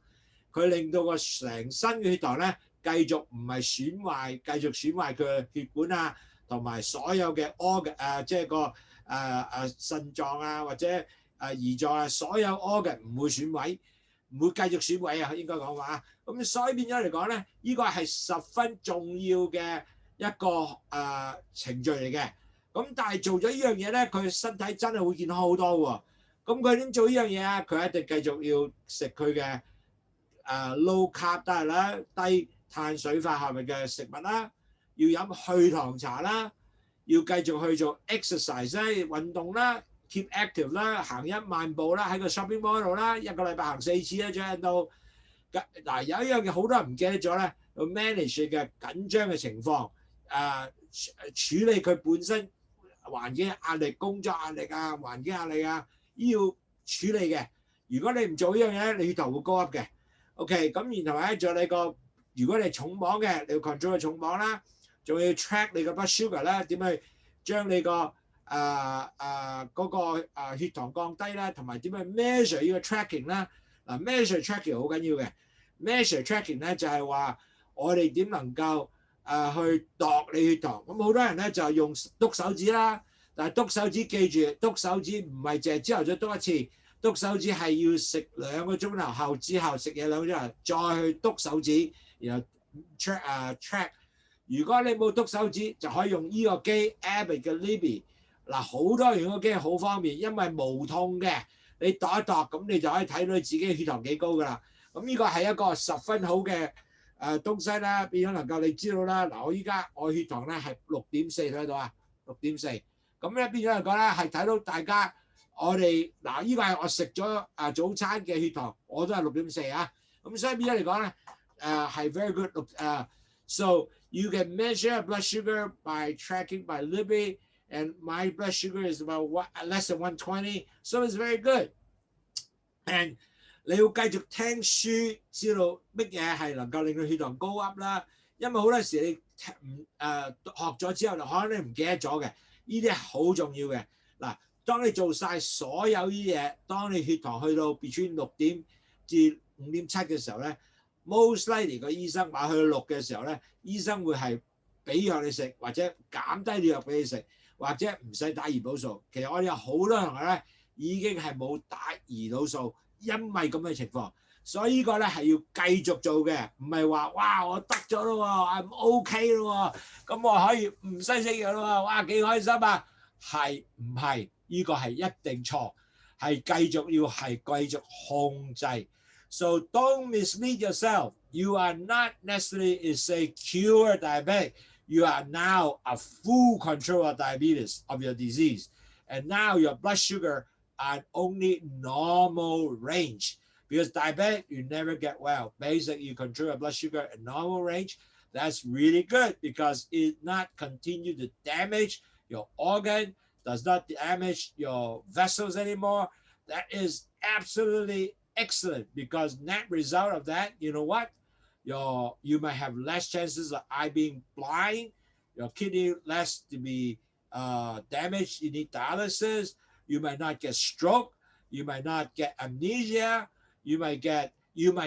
佢令到個成身嘅血糖咧繼續唔係損壞，繼續損壞佢嘅血管啊，同埋所有嘅organ即係個腎臟啊或者胰臟啊，所有 organ 唔會損毀，唔會繼續損毀啊，應該講話。咁所以變咗嚟講咧，呢個係十分重要嘅一個程序嚟嘅。咁但係做咗呢樣嘢咧，佢身體真係會健康好多喎。咁佢點做呢樣嘢啊？佢一定繼續要食佢嘅low carb diet啦，低碳水化合物嘅食物啦，要飲祛糖茶啦，要繼續去做 exercise 啦，運動啦 ，keep active 啦，行1萬步啦，喺個 shopping mall 度啦，一個禮拜行4次啦，將到嗱有一樣嘢好多人唔記得咗咧，要 manage 嘅緊張嘅情況，處理佢本身環境壓力、工作壓力啊、環境壓力啊，要處理嘅。如果你唔做呢樣嘢咧，你血糖會高 up 嘅。OK， 咁然後咧仲有你個，如果你係重磅嘅，你要 control 個重磅啦，仲要 track 你個 blood sugar 啦，點去將你個嗰個血糖降低啦，同埋點去 measure 呢個 tracking 啦。嗱 measure tracking 好緊要嘅 ，measure tracking 咧就係話我哋點能夠去度你血糖。咁好多人咧就用篤手指啦，但係篤手指記住，篤手指唔係淨係朝頭早篤一次，篤手指係要食2個鐘頭後之後食嘢2個鐘頭，再去篤手指，然後 track。如果你冇篤手指，就可以用呢個機 Abbott 嘅 Libby。嗱，好多人用個機好方便，因為無痛嘅，你度一度咁你就可以睇到你自己嘅血糖幾高㗎啦。咁呢個係一個十分好嘅東西啦，變咗能夠你知道啦。嗱，我依家我血糖咧係6.4，睇到啊，6.4。咁咧變咗嚟講咧係睇到大家我哋嗱，依個係我食咗早餐嘅血糖，我都係6.4啊。咁所以變咗嚟講咧係 very good。So you can measure blood sugar by tracking by Libby, and my blood sugar is about less than 120, so it's very good. And 你要繼續聽書，知道乜嘢係能夠令到血糖高 up 啦。因為好多時你學咗之後，就可能你唔記得咗嘅，呢啲係好重要嘅。嗱，當你做晒所有呢啲嘢，當你血糖去到 between 6點至5.7嘅時候咧。Most likely 個醫生話去到6嘅時候咧，醫生會係俾藥你食，或者減低啲藥俾你食，或者唔使打胰島素。其實我哋有好多同學咧已經係冇打胰島素，因為咁嘅情況，所以呢個咧係要繼續做嘅，唔係話哇我得咗咯喎，I'm OK 咯喎，咁我可以唔使食藥咯喎，哇幾開心啊！係唔係？呢個係一定錯，係繼續要係繼續控制。So don't mislead yourself. You are not necessarily say cure diabetic. You are now a full control of diabetes of your disease, and now your blood sugar are only normal range. Because diabetic, you never get well. Basically, you control your blood sugar at normal range. That's really good because it not continue to damage your organ, does not damage your vessels anymore. That is absolutely excellent because net result of that, you know what? You might have less chances of eye being blind, your kidney less to be damaged, you need dialysis, you might not get stroke, you might not get amnesia, you might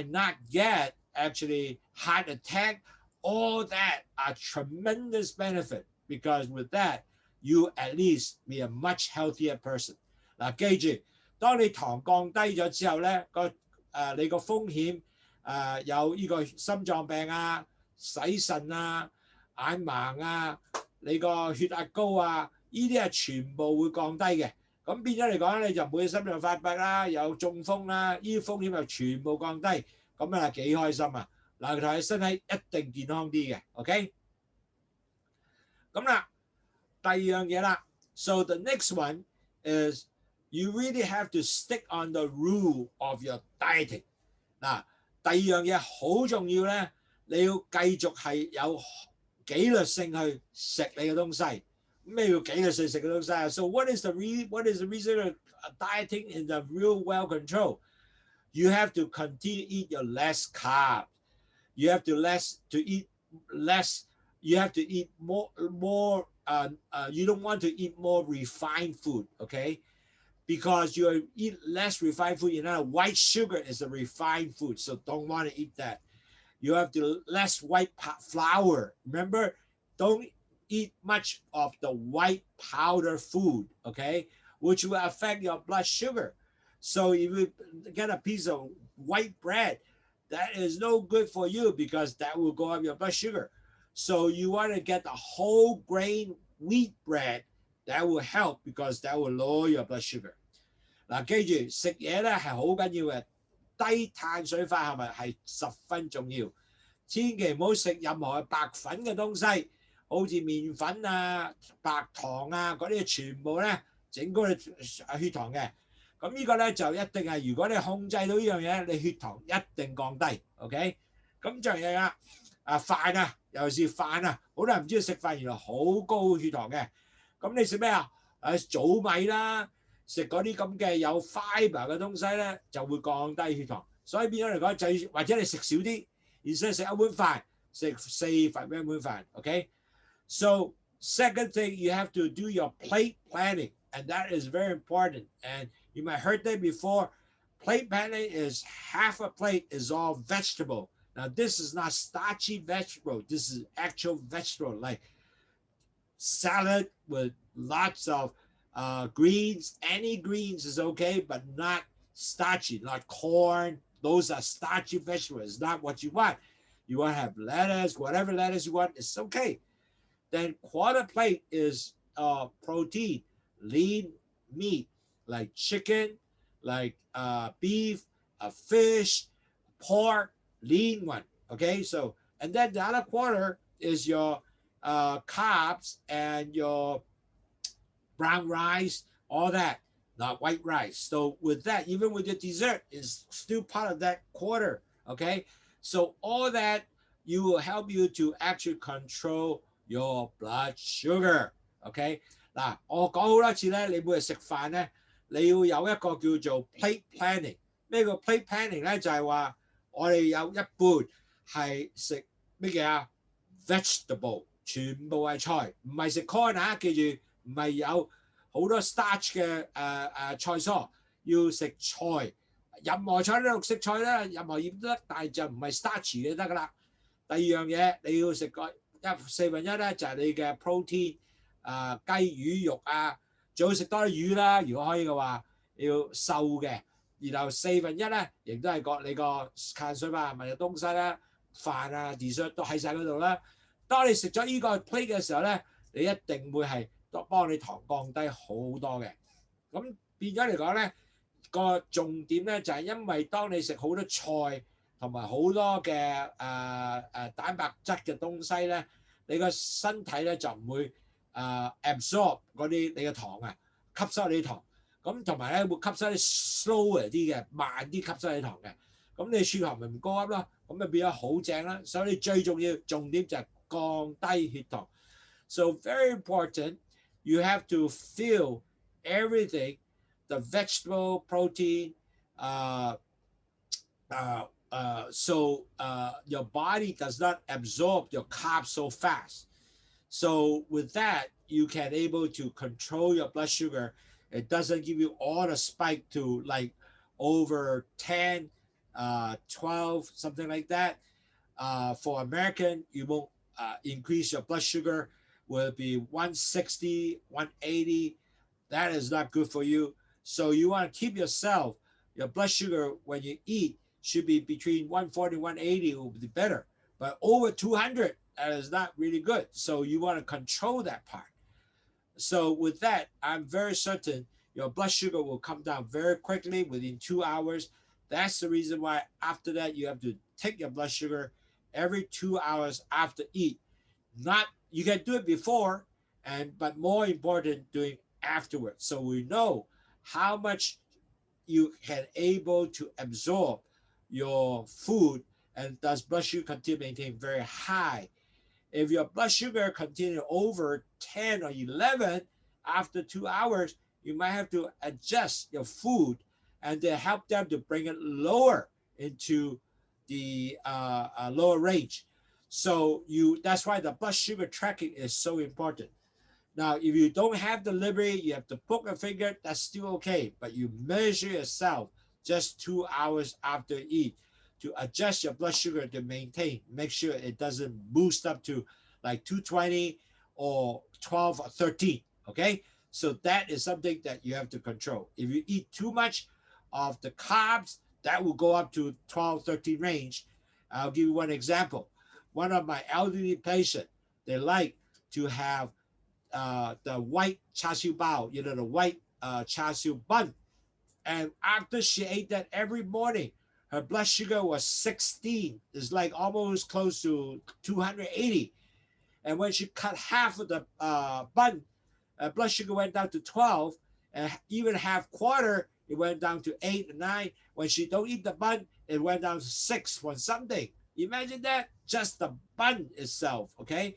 not get actually heart attack. All that are tremendous benefit because with that, you at least be a much healthier person. 嗱，記住。當你糖降低咗之後咧，你個風險有呢個心臟病啊、洗腎啊、眼盲啊、你個血壓高啊，呢啲係全部會降低嘅。咁變咗嚟講，你就唔會心臟發病啦，有中風啦，呢啲風險就全部降低，咁啊幾開心啊！嗱，同你身體一定健康啲嘅 ，OK？ 咁啦，第二樣嘢啦 ，so the next one is。You really have to stick on the rule of your dieting. 嗱，第二樣嘢好重要咧，你要繼續係有紀律性去食你嘅東西。咩叫紀律性食嘅東西啊 ？So what is the reason of dieting in the real well control? You have to continue to eat your less carbs. You have to eat less. You have to eat more. You don't want to eat more refined food. Okay.Because you eat less refined food, white sugar is a refined food, so don't want to eat that. You have to less white flour. Remember, don't eat much of the white powder food, okay, which will affect your blood sugar. So if you get a piece of white bread, that is no good for you because that will go up your blood sugar. So you want to get the whole grain wheat bread.That will help because that will lower your blood sugar. 嗱，記住食嘢咧係好緊要嘅，低碳水化合物係十分重要。千祈唔好食任何白粉嘅東西，好似麵粉啊、白糖啊嗰啲，全部咧整高你血糖嘅。咁呢個咧就一定係，如果你控制到呢樣嘢，你血糖一定降低。OK， 咁仲有啊飯啊，尤其是飯啊，好多人唔知道食飯原來好高血糖嘅。咁你食咩啊？糙米啦，食嗰啲咁嘅有 fibre 嘅東西咧，就會降低血糖。所以變咗嚟講，就或者你食少啲，而且食一碗飯，食4份一碗飯。OK， so second thing you have to do your plate planning, and that is very important. And you might heard that before. Plate planning is half a plate is all vegetable. Now this is not starchy vegetable. This is actual vegetable like salad with lots of greens. Any greens is okay, but not starchy, not corn. Those are starchy vegetables, not what you want. You want to have lettuce, whatever lettuce you want, it's okay. Then quarter plate is protein, lean meat, like chicken, like beef, fish, pork, lean one, okay? So, and then the other quarter is your carbs and your brown rice, all that, not white rice. So with that, even with your dessert, is still part of that quarter, okay? So all that you will help you to actually control your blood sugar, okay? 嗱，我講好多次咧，你每日食飯咧，你要有一個叫做 plate planning。咩叫 plate planning 咧？就係話我哋有一半係食咩嘅啊 vegetable， 全部係菜，唔係食 corn 啊！記住，唔係有好多 starch 嘅菜蔬，要食菜，任何菜都綠色菜啦，任何葉都得，但係就唔係 starch 嘅得㗎啦。第二樣嘢你要食個1/4咧，就係你嘅 protein，雞魚肉啊，最好食多啲魚啦，如果可以嘅話，要瘦嘅。然後1/4咧，亦都係你個碳水化合物嘅東西啦，飯啊 dessert 都喺晒嗰度啦。當你食咗呢個 plate 嘅時候咧，你一定會係幫你糖降低好多嘅。咁變咗嚟講咧，個重點咧就係因為當你食好多菜同埋好多嘅蛋白質嘅東西咧，你個身體咧就唔會absorb 嗰啲你嘅糖啊，吸收你啲糖。咁同埋咧會吸收啲 slower 啲嘅，慢啲吸收啲糖嘅。咁你血糖咪唔高咯，咁咪變咗好正啦。所以你最重要重點就係降低血糖。So very important, you have to fill everything, the vegetable protein, so your body does not absorb your carbs so fast. So with that, you can able to control your blood sugar. It doesn't give you all the spike to like over 10, 12, something like that. For American, you won't increase your blood sugar, will be 160, 180. That is not good for you. So you want to keep yourself, your blood sugar when you eat should be between 140, 180 will be better. But over 200, that is not really good. So you want to control that part. So with that, I'm very certain your blood sugar will come down very quickly within 2 hours. That's the reason why after that you have to take your blood sugar every 2 hours after eat. Not you can do it before, but more important doing afterwards. So we know how much you can able to absorb your food, and does blood sugar continue to maintain very high. If your blood sugar continue over 10 or 11 after 2 hours, you might have to adjust your food and to help them to bring it lower into the lower range. So that's why the blood sugar tracking is so important. Now, if you don't have the liberty, you have to poke a finger, that's still okay. But you measure yourself just 2 hours after eat to adjust your blood sugar to maintain, make sure it doesn't boost up to like 220 or 12 or 13, okay? So that is something that you have to control. If you eat too much of the carbs, that will go up to 12, 13 range. I'll give you one example. One of my elderly patients, they like to have the white char siu bao, the white char siu bun. And after she ate that every morning, her blood sugar was 16. It's like almost close to 280. And when she cut half of the bun, blood sugar went down to 12. And even half quarter, it went down to 8 and 9. When she don't eat the bun, it went down to 6 point something. Imagine that, just the bun itself, okay?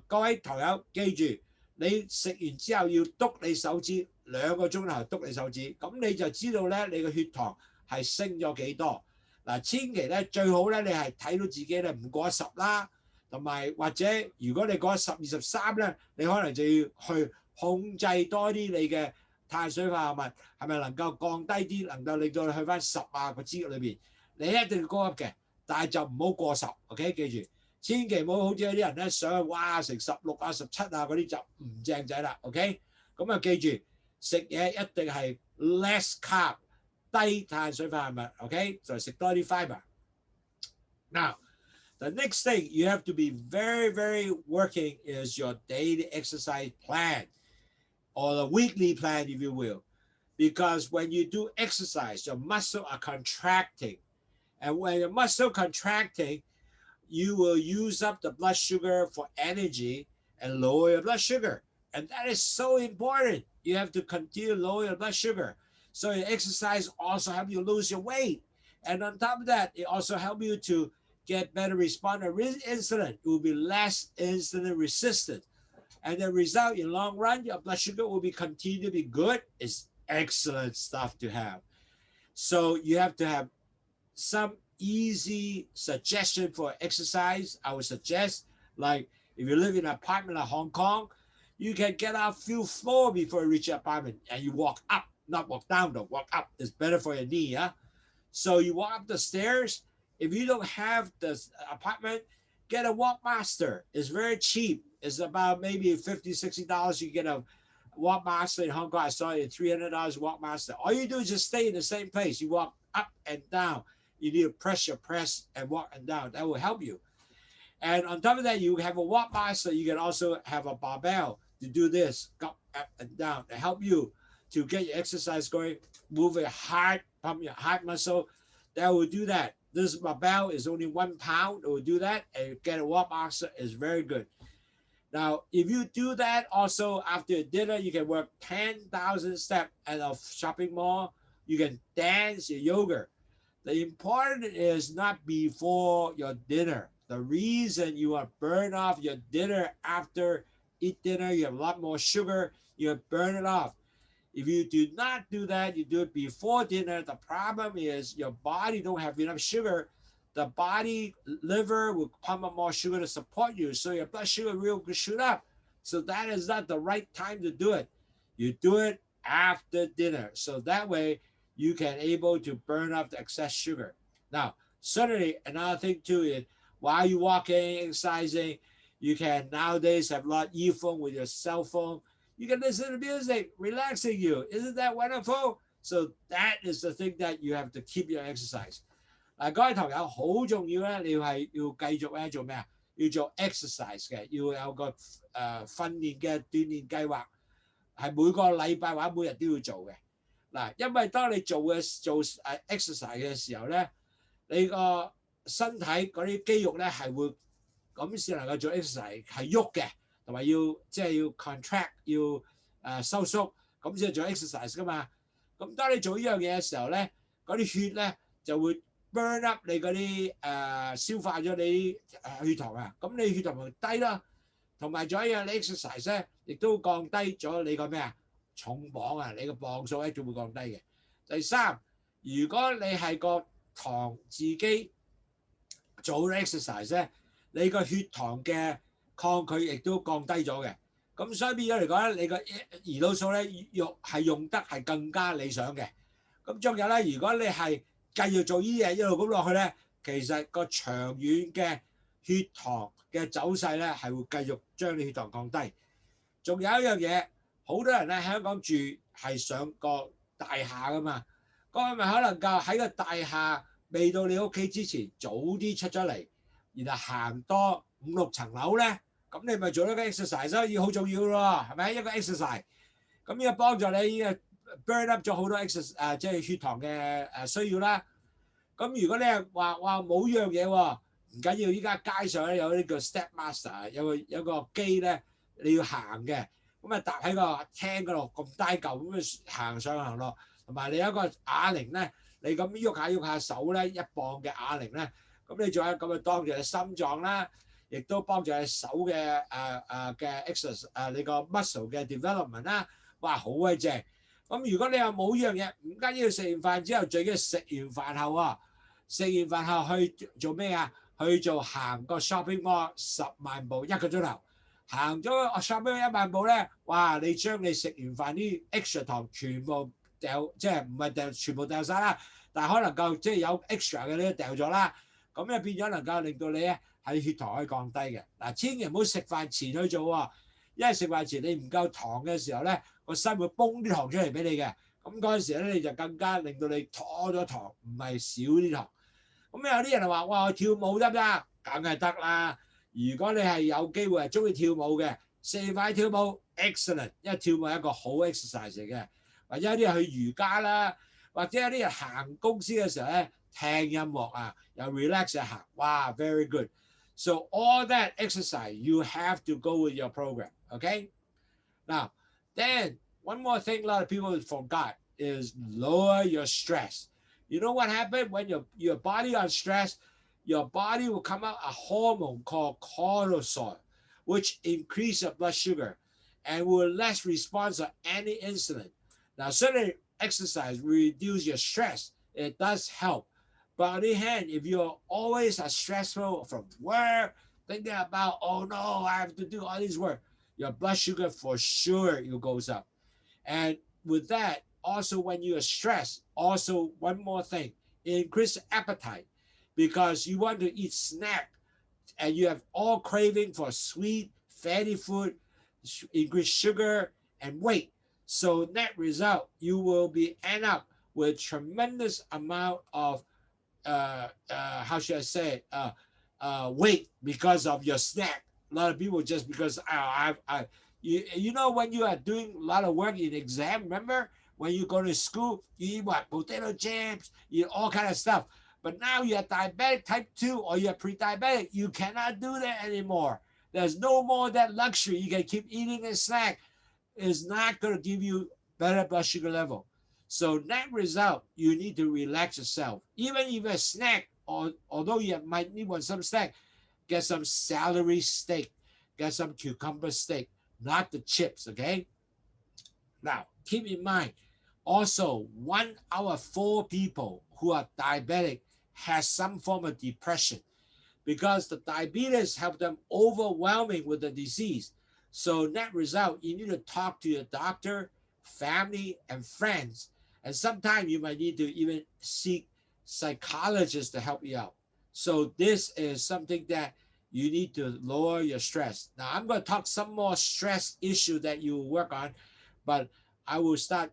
各位朋友記住，你食完之後要篤你手指2個鐘頭篤你手指，咁你就知道咧你個血糖係升咗幾多。嗱，千祈咧最好咧你係睇到自己咧唔過10啦，同埋或者如果你過10、23咧，你可能就要去控制多啲你嘅碳水化合物係咪能夠降低啲，能夠令到你去翻10啊個脂肪裏邊，你一定要高級嘅，但係就唔好過10 ，OK？ 記住。千祈唔好好似有啲人咧想去哇成16啊17啊嗰啲就唔正仔啦 ，OK？ 咁啊記住食嘢一定係 less carb 低碳水化合物 ，OK 就食多啲 fiber。Now the next thing you have to be very working is your daily exercise plan or the weekly plan if you will, because when you do exercise your muscles are contracting, and when your muscle contracting you will use up the blood sugar for energy and lower your blood sugar, and that is so important. You have to continue to lower your blood sugar. So your exercise also help you lose your weight, and on top of that it also help you to get better response to insulin. It will be less insulin resistant, and the result in long run your blood sugar will be continue to be good. It's excellent stuff to have. So you have to have some easy suggestion for exercise. I would suggest, like if you live in an apartment like Hong Kong, you can get out a few floors before you reach your apartment, and you walk up, not walk down though, walk up. It's better for your knee, yeah? So you walk up the stairs. If you don't have the apartment, get a Walkmaster. It's very cheap. It's about maybe $50, $60. You get a Walkmaster in Hong Kong. I saw it at $300 Walkmaster. All you do is just stay in the same place. You walk up and down. You need to press and walk and down. That will help you. And on top of that, you have a Walkmaster. You can also have a barbell to do this, up and down, to help you to get your exercise going, move your heart, pump your heart muscle. That will do that. This barbell is only 1 pound. It will do that, and get a Walkmaster is very good. Now, if you do that also after dinner, you can work 10,000 steps at a shopping mall. You can dance your yoga. The important is not before your dinner. The reason you want to burn off your dinner after eat dinner, you have a lot more sugar, you burn it off. If you do not do that, you do it before dinner, the problem is your body don't have enough sugar. The body liver will pump up more sugar to support you, so your blood sugar will shoot up. So that is not the right time to do it. You do it after dinner, so that way you can able to burn up the excess sugar. Now, certainly another thing too is while you're walking, exercising, you can nowadays have a lot of earphone with your cell phone. You can listen to music, relaxing you. Isn't that wonderful? So that is the thing that you have to keep your exercise. 各位朋友好重要咧，你係要繼續咧做咩啊？要做 exercise 嘅，要有個訓練嘅鍛鍊計劃，係每個禮拜或者每日都要做嘅。嗱，因為當你做exercise 嘅時候咧，你個身體嗰啲肌肉咧係會咁先能夠做 exercise 係喐嘅。同埋要contract 要收縮，咁先做 exercise 噶嘛。咁當你做呢樣嘢嘅時候咧，嗰啲血咧就會 burn up 你嗰啲消化咗你啲血糖啊，咁你血糖咪低咯。同埋仲有一樣，你 exercise 咧亦都降低咗你個咩啊重磅啊，你個磅數咧就會降低嘅。第三，如果你係個糖自己做 exercise 咧，你個血糖嘅抗拒亦都降低咗嘅，咁所以變咗嚟講咧，你個胰島素咧用得係更加理想嘅。咁仲有咧，如果你係繼續做呢啲嘢一路咁落去咧，其實個長遠嘅血糖嘅走勢咧係會繼續將你血糖降低。仲有一樣嘢，好多人咧喺香港住係上個大廈噶嘛，咁咪可能夠喺個大廈未到你屋企之前早啲出咗嚟，然後行多5、6層樓咧，咁你咪做咗個 exercise 咯，要好重要咯，係咪一個 exercise？ 咁呢個幫助你呢個 burn up 咗好多 exercise 即係血糖嘅需要啦。咁如果你係話冇呢樣嘢喎，唔緊要，依家街上咧有啲叫 step master， 有個機咧你要行嘅，咁啊搭喺個廳嗰度咁低嚿咁行上行落，同埋你有一個啞鈴咧，你咁喐下手咧1磅嘅啞鈴咧，咁你仲有咁啊當住你心臟啦。亦都幫助你手嘅exercise你個 muscle 嘅 development 啦，哇好鬼正！咁如果你又冇呢樣嘢，唔緊要，食完飯之後，最緊要食完飯後啊，食完飯後去做咩啊？去做行個 shopping mall 10萬步1個鐘頭，行咗 shopping mall 1萬步咧，哇！你將你食完飯啲 extra 糖全部掉，即係唔係掉全部掉晒啦，但係可能夠即係有 extra 嘅你都掉咗啦，咁咧變咗能夠令到你咧。係血糖可以降低嘅。嗱，千祈唔好食飯前去做喎，因為食飯前你唔夠糖嘅時候咧，個身會泵啲糖出嚟俾你嘅，咁嗰陣時咧你就更加令到你拖咗糖，唔係少啲糖。咁有啲人就話：哇，跳舞得唔得？梗係得啦！如果你係有機會係中意跳舞嘅，四塊跳舞 excellent， 因為跳舞係一個好 exercise 嚟嘅。或者有啲人去瑜伽啦，或者有啲人行公司嘅時候咧聽音樂啊，又 relax 下行，哇 very good。So all that exercise you have to go with your program, okay? Now, then one more thing a lot of people forgot is lower your stress. You know what happens when your body on stress? Your body will come out a hormone called cortisol, which increase your blood sugar and will less response to any insulin. Now, certainly exercise will reduce your stress. It does help. But on the other hand, if you're always stressful from work, thinking about, oh no, I have to do all this work, your blood sugar for sure it goes up. And with that, also when you are stressed, also one more thing, increase appetite because you want to eat snack and you have all craving for sweet, fatty food, increase sugar and weight. So net result, you will end up with tremendous amount of how should I say weight because of your snack. A lot of people just because you know when you are doing a lot of work in exam, remember when you go to school, you eat what? Potato chips, you eat all kind of stuff. But now you're diabetic type 2 or you're pre-diabetic, you cannot do that anymore. There's no more that luxury. You can keep eating a snack. It's not going to give you better blood sugar level. So net result, you need to relax yourself. Even if a snack, although you might need some snack, get some celery steak, get some cucumber steak, not the chips, okay? Now, keep in mind, also 1 out of 4 people who are diabetic has some form of depression because the diabetes help them overwhelming with the disease. So net result, you need to talk to your doctor, family, and friends. And sometimes you might need to even seek psychologists to help you out. So this is something that you need to lower your stress. Now I'm going to talk some more stress issue that you work on, but I will start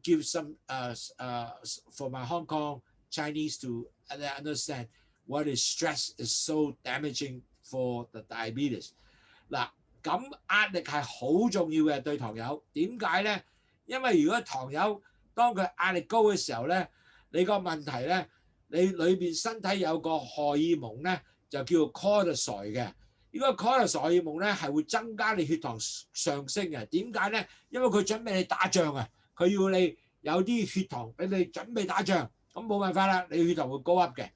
give some for my Hong Kong Chinese to understand what is stress is so damaging for the diabetes. 嗱，咁壓力係好重要嘅對糖友。點解咧？因為如果糖友當佢壓力高嘅時候咧，你個問題咧，你裏邊身體有個荷爾蒙咧，就叫做 cortisol 嘅。呢個 cortisol 荷爾蒙咧係會增加你血糖上升嘅。點解咧？因為佢準備你打仗啊，佢要你有啲血糖俾你準備打仗，咁冇辦法啦，你血糖會高 up 嘅。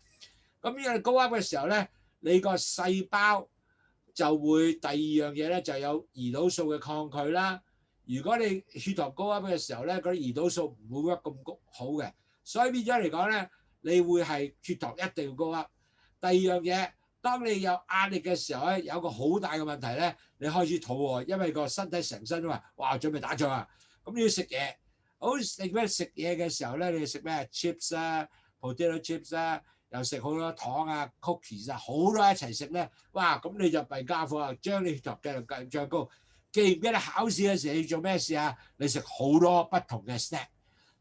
咁因為高 up 嘅時候咧，你個細胞就會第二樣嘢咧就有胰島素嘅抗拒啦。如果你血糖高 up 嘅時候咧，嗰啲胰島素唔會 work 咁好嘅，所以變咗嚟講咧，你會係血糖一定要高 up。第二樣嘢，當你有壓力嘅時候咧，有個好大嘅問題咧，你開始肚餓，因為個身體成身都話：哇，準備打仗啊！咁你要食嘢，好食咩？食嘢嘅時候咧，你食咩 chips 啊、potato chips 啊。又食好多糖啊、cookies 啊，好多一齊食咧，哇！咁你就弊家伙啊，將你血糖繼續漲高。記唔記得考試嘅時候你做咩事啊？你食好多不同嘅 snack。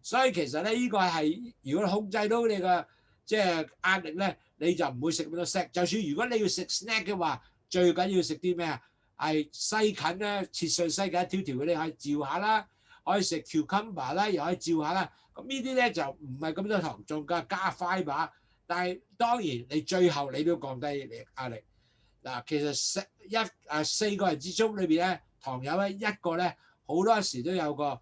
所以其實咧，呢個係如果你控制到你嘅即係壓力咧，你就唔會食咁多 snack。就算如果你要食 snack 嘅話，最緊要食啲咩啊？係西芹咧，切碎西芹一條條嗰啲可以照下啦，可以食 cucumber 啦，又可以照下啦。咁呢啲咧就唔係咁多糖，仲加 fibre。但係當然你最後你都降低你壓力。嗱，其實4個人之中裏邊咧，糖友咧一個咧好多時都有個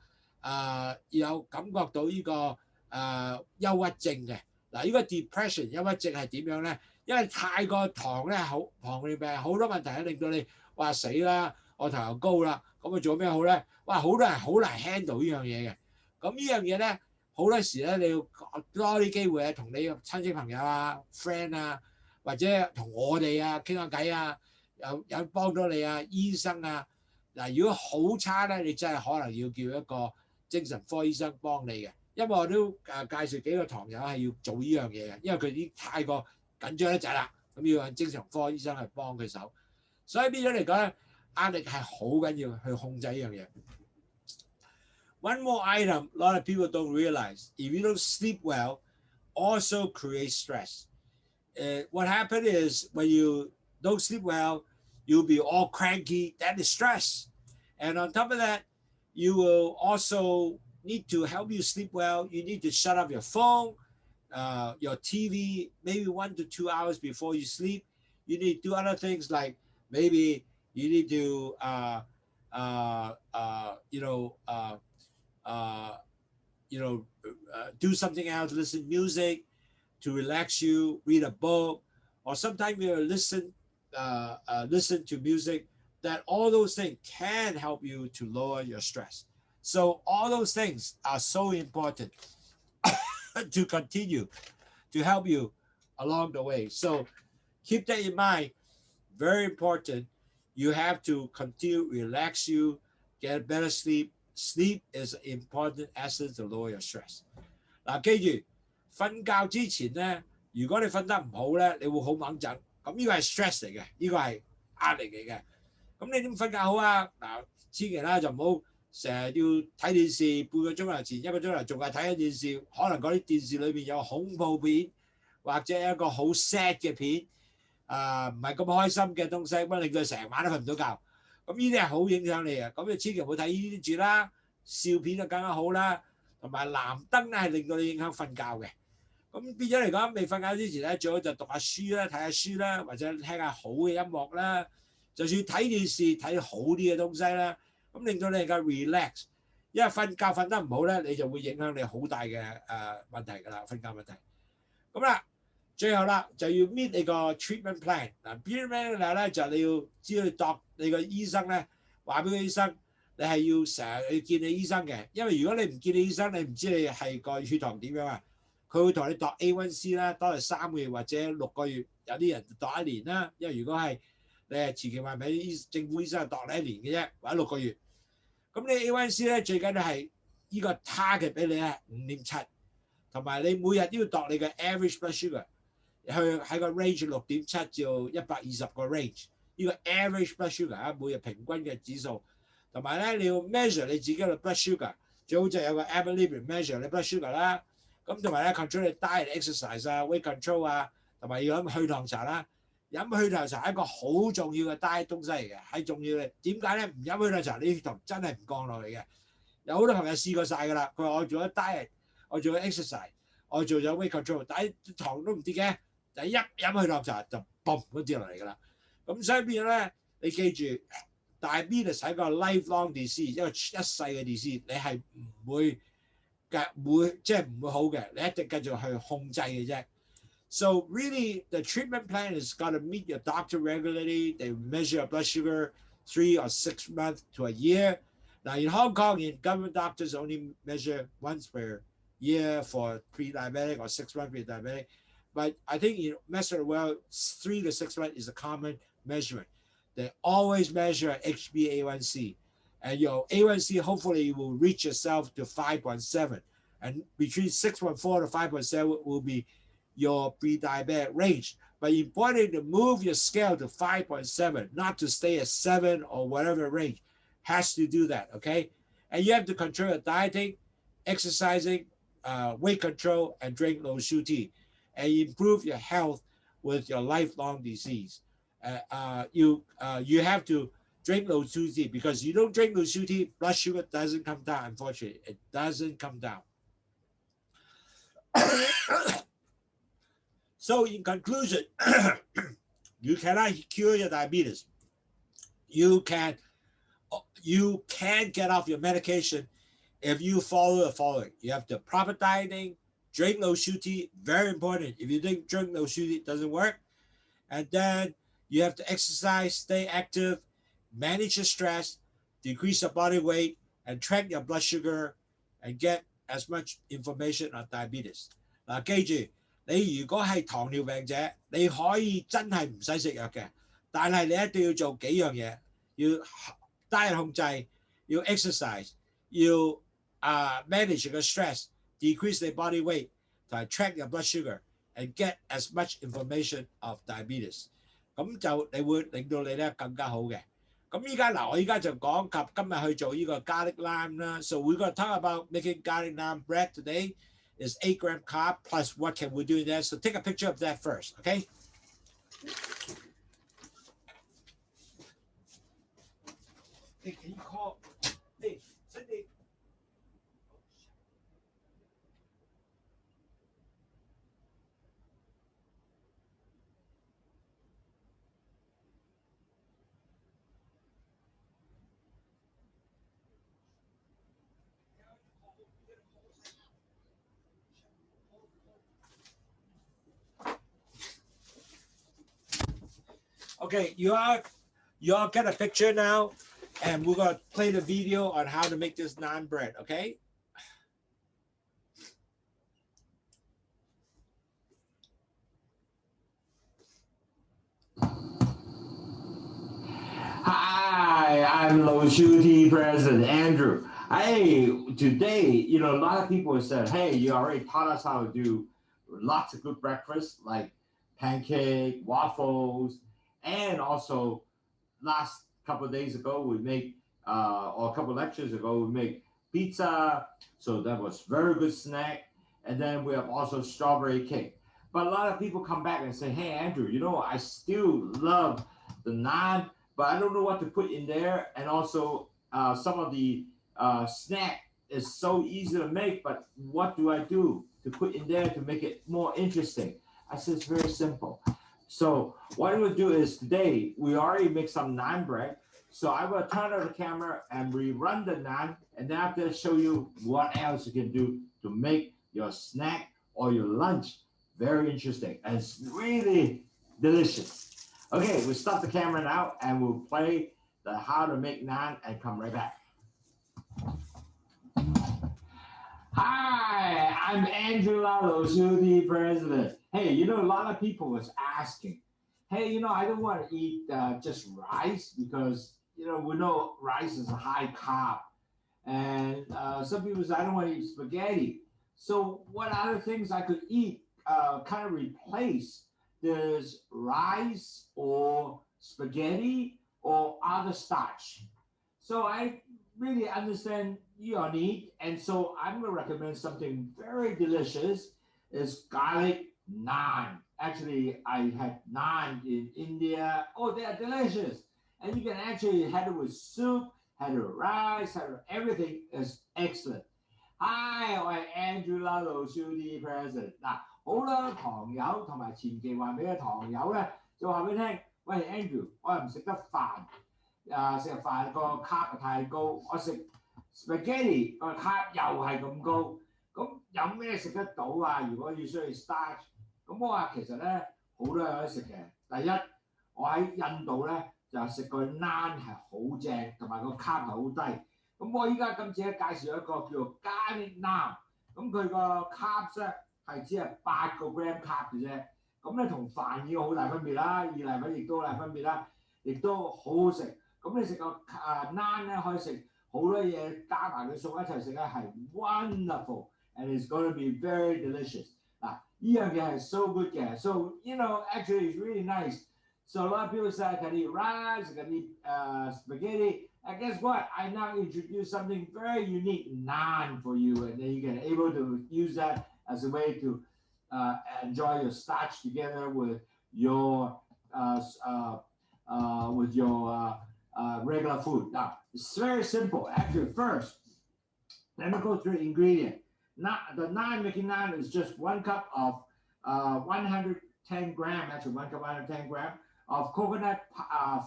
有感覺到呢個憂鬱症嘅。嗱，呢個 depression 憂鬱症係點樣咧？因為太過糖咧，糖尿病好多問題咧，令到你話死啦，我糖又高啦，咁啊做咩好咧？哇！好多人好難 handle 呢樣嘢嘅。咁呢樣嘢咧。好多時咧，你要多啲機會咧，同你親戚朋友啊、friend 啊，或者同我哋啊傾下偈啊，有幫到你啊，醫生啊。嗱，如果好差咧，你真係可能要叫一個精神科醫生幫你嘅，因為我都介紹幾個糖友係要做呢樣嘢嘅，因為佢已經太過緊張一陣啦，咁要揾精神科醫生去幫佢手。所以變咗嚟講咧，壓力係好緊要去控制呢樣嘢。One more item a lot of people don't realize: if you don't sleep well, also creates stress. What happens is when you don't sleep well, you'll be all cranky. That is stress. And on top of that, you will also need to help you sleep well. You need to shut off your phone, your TV, maybe 1 to 2 hours before you sleep. You need to do other things like maybe you need to, do something else, listen to music to relax you, read a book, or sometimes you listen to music. That all those things can help you to lower your stress. So all those things are so important to continue to help you along the way. So keep that in mind. Very important. You have to continue relax you, get better sleep. Sleep is an important asset to lower your stress. 嗱，記住瞓覺之前咧，如果你瞓得唔好咧，你會好猛震。咁呢個係 stress 嚟嘅，呢個係壓力嚟嘅。咁你點瞓覺好啊？嗱，千祈啦就唔好成日要睇電視，半個鐘頭前1個鐘頭仲係睇緊電視，可能嗰啲電視裏邊有恐怖片或者一個好 sad 嘅片，唔係咁開心嘅東西，咁令到成晚都瞓唔到覺。咁呢啲係好影響你嘅，咁你千祈唔好睇呢啲住啦，笑片就更加好啦，同埋藍燈咧係令到你影響瞓覺嘅。咁變咗嚟講，未瞓覺之前咧，最好就讀下書啦，睇下書啦，或者聽下好嘅音樂啦。就算睇電視睇好啲嘅東西啦，咁令到你能夠 relax， 因為瞓覺瞓得唔好咧，你就會影響你好大嘅問題㗎啦，瞓覺問題。咁啦，最後啦就要 meet 你個 treatment plan。嗱 treatment plan 咧就你要知道度你個醫生咧話俾個醫生，你係要成日去見你醫生嘅，因為如果你唔見你醫生，你唔知你係個血糖點樣啊。佢會同你度 A1C 啦，多係3個月或者6個月，有啲人度1年啦，因為如果係你係持期患病，政府醫生係度你1年嘅啫，或者6個月。咁你 A1C 咧最緊要係呢個 target 俾你係5.7，同埋你每日都要度你嘅 average blood sugar， 去喺個 range 6.7至120個 range， 呢個 average blood sugar 啊，每日平均嘅指數，同埋咧你要 measure 你自己嘅 blood sugar， 最好就有個 ability measure 你 blood sugar 啦。咁同埋咧 control 你 diet exercise 啊 weight control 啊，同埋要飲祛糖茶啦。飲祛糖茶係一個好重要嘅 diet 東西嚟嘅，係重要嘅。點解咧？唔飲祛糖茶，你血糖真係唔降落嚟嘅。有好多朋友試過晒㗎啦，佢話我做咗 diet， 我做咗 exercise， 我做咗 weight control， 但係糖都唔跌嘅，但係一飲祛糖茶就嘣咁跌落嚟㗎啦。咁所以變咗咧，你記住 diabetes 係一個 lifelong disease， 一個一世嘅 disease， 你係唔會即係唔會好嘅，你一定繼續去控制嘅啫。So really, the treatment plan is got to meet your doctor regularly. They measure your blood sugar 3 or 6 months to a year. Now in Hong Kong, government doctors only measure once per year for pre-diabetic or 6 months pre-diabetic. But I think in Western world, 3 to 6 months is a common measurement. They always measure HbA1c. And your A1C, hopefully you will reach yourself to 5.7. And between 6.4 to 5.7 will be your pre-diabetic range. But important to move your scale to 5.7, not to stay at 7 or whatever range. Has to do that, okay? And you have to control your dieting, exercising, weight control, and drink Lowsutea. And improve your health with your lifelong disease. You have to drink Lowsutea, because you don't drink Lowsutea, blood sugar doesn't come down, unfortunately. It doesn't come down. So in conclusion, you cannot cure your diabetes. You can get off your medication if you follow the following. You have to proper dieting, drink Lowsutea, very important. If you drink Lowsutea, it doesn't work. And then you have to exercise, stay active, manage your stress, decrease your body weight, and track your blood sugar, and get as much information on diabetes. 嗱，記住，你如果係糖尿病者，你可以真係唔使食藥嘅，但係你一定要做幾樣嘢，要 diet 控制，要 exercise， 要manage your stress, decrease the body weight, 同埋 track your blood sugar, and get as much information of diabetes. 咁就你會令到你咧更加好嘅。咁依家嗱，我依家就講及今日去做呢個 garlic naan 啦。So we're going to talk about making garlic naan bread today. It's 8-gram carb plus what can we do in there. So take a picture of that first, okay? Hey, can you call? Hey, Cindy. Okay, you all get a picture now, and we're gonna play the video on how to make this naan bread, okay? Hi, I'm Lowsutea President Andrew. Hey, today, a lot of people said, hey, you already taught us how to do lots of good breakfast like pancake, waffles, and also last couple of days ago we make, or a couple of lectures ago, we make pizza. So that was very good snack. And then we have also strawberry cake. But a lot of people come back and say, hey, Andrew, I still love the naan, but I don't know what to put in there. And also some of the snack is so easy to make, but what do I do to put in there to make it more interesting? I said, it's very simple. So what I'm going to do is today, we already make some naan bread. So I will turn on the camera and rerun the naan, and then after show you what else you can do to make your snack or your lunch very interesting. And it's really delicious. Okay, we'll stop the camera now and we'll play the how to make naan and come right back. Hi, I'm Andrew Lowsutea President. Hey, a lot of people was asking, hey, I don't want to eat just rice because, we know rice is a high carb. And some people say, I don't want to eat spaghetti. So what other things I could eat kind of replace this rice or spaghetti or other starch? So I really understand your need, and so I'm going to recommend something very delicious. It's garlic naan. Actually, I had naan in India. Oh, they are delicious. And you can actually have it with soup, have it with rice, have it with everything. Is excellent. Hi, 我係 Andrew Lowsutea President。嗱，好啦，糖友同埋前期話俾嘅糖友咧，就話俾你聽，喂 Andrew，我又唔食得飯。食飯個 carb 太高，我食 spaghetti 個 carb 又係咁高，咁有咩食得到啊？如果要需要 starch， 咁我話其實咧好多有得食嘅。第一，我喺印度咧就食個 naan 係好正，同埋個 carb 係好低。咁我依家今次咧介紹一個叫做 garlic naan， 咁佢個 carb 咧係只係8個 gram carb 嘅啫。咁咧同飯已經好大分別啦，意大利亦都好大分別啦，亦都好好食。咁你食個naan 咧可以食好多嘢，加埋佢餸一齊食咧係 wonderful and it's going to be very delicious。嗱，呢樣嘢係 so good 嘅 ，so actually it's really nice。So a lot of people say I can eat rice, I can eat spaghetti. And guess what? I now introduce something very unique, naan for you, and then you can able to use that as a way to enjoy your starch together with your regular food. Now, it's very simple. Actually, first, let me go through the ingredient. Now, the naan making naan is just 1 cup of 110 gram, actually 1 cup 110 gram of coconut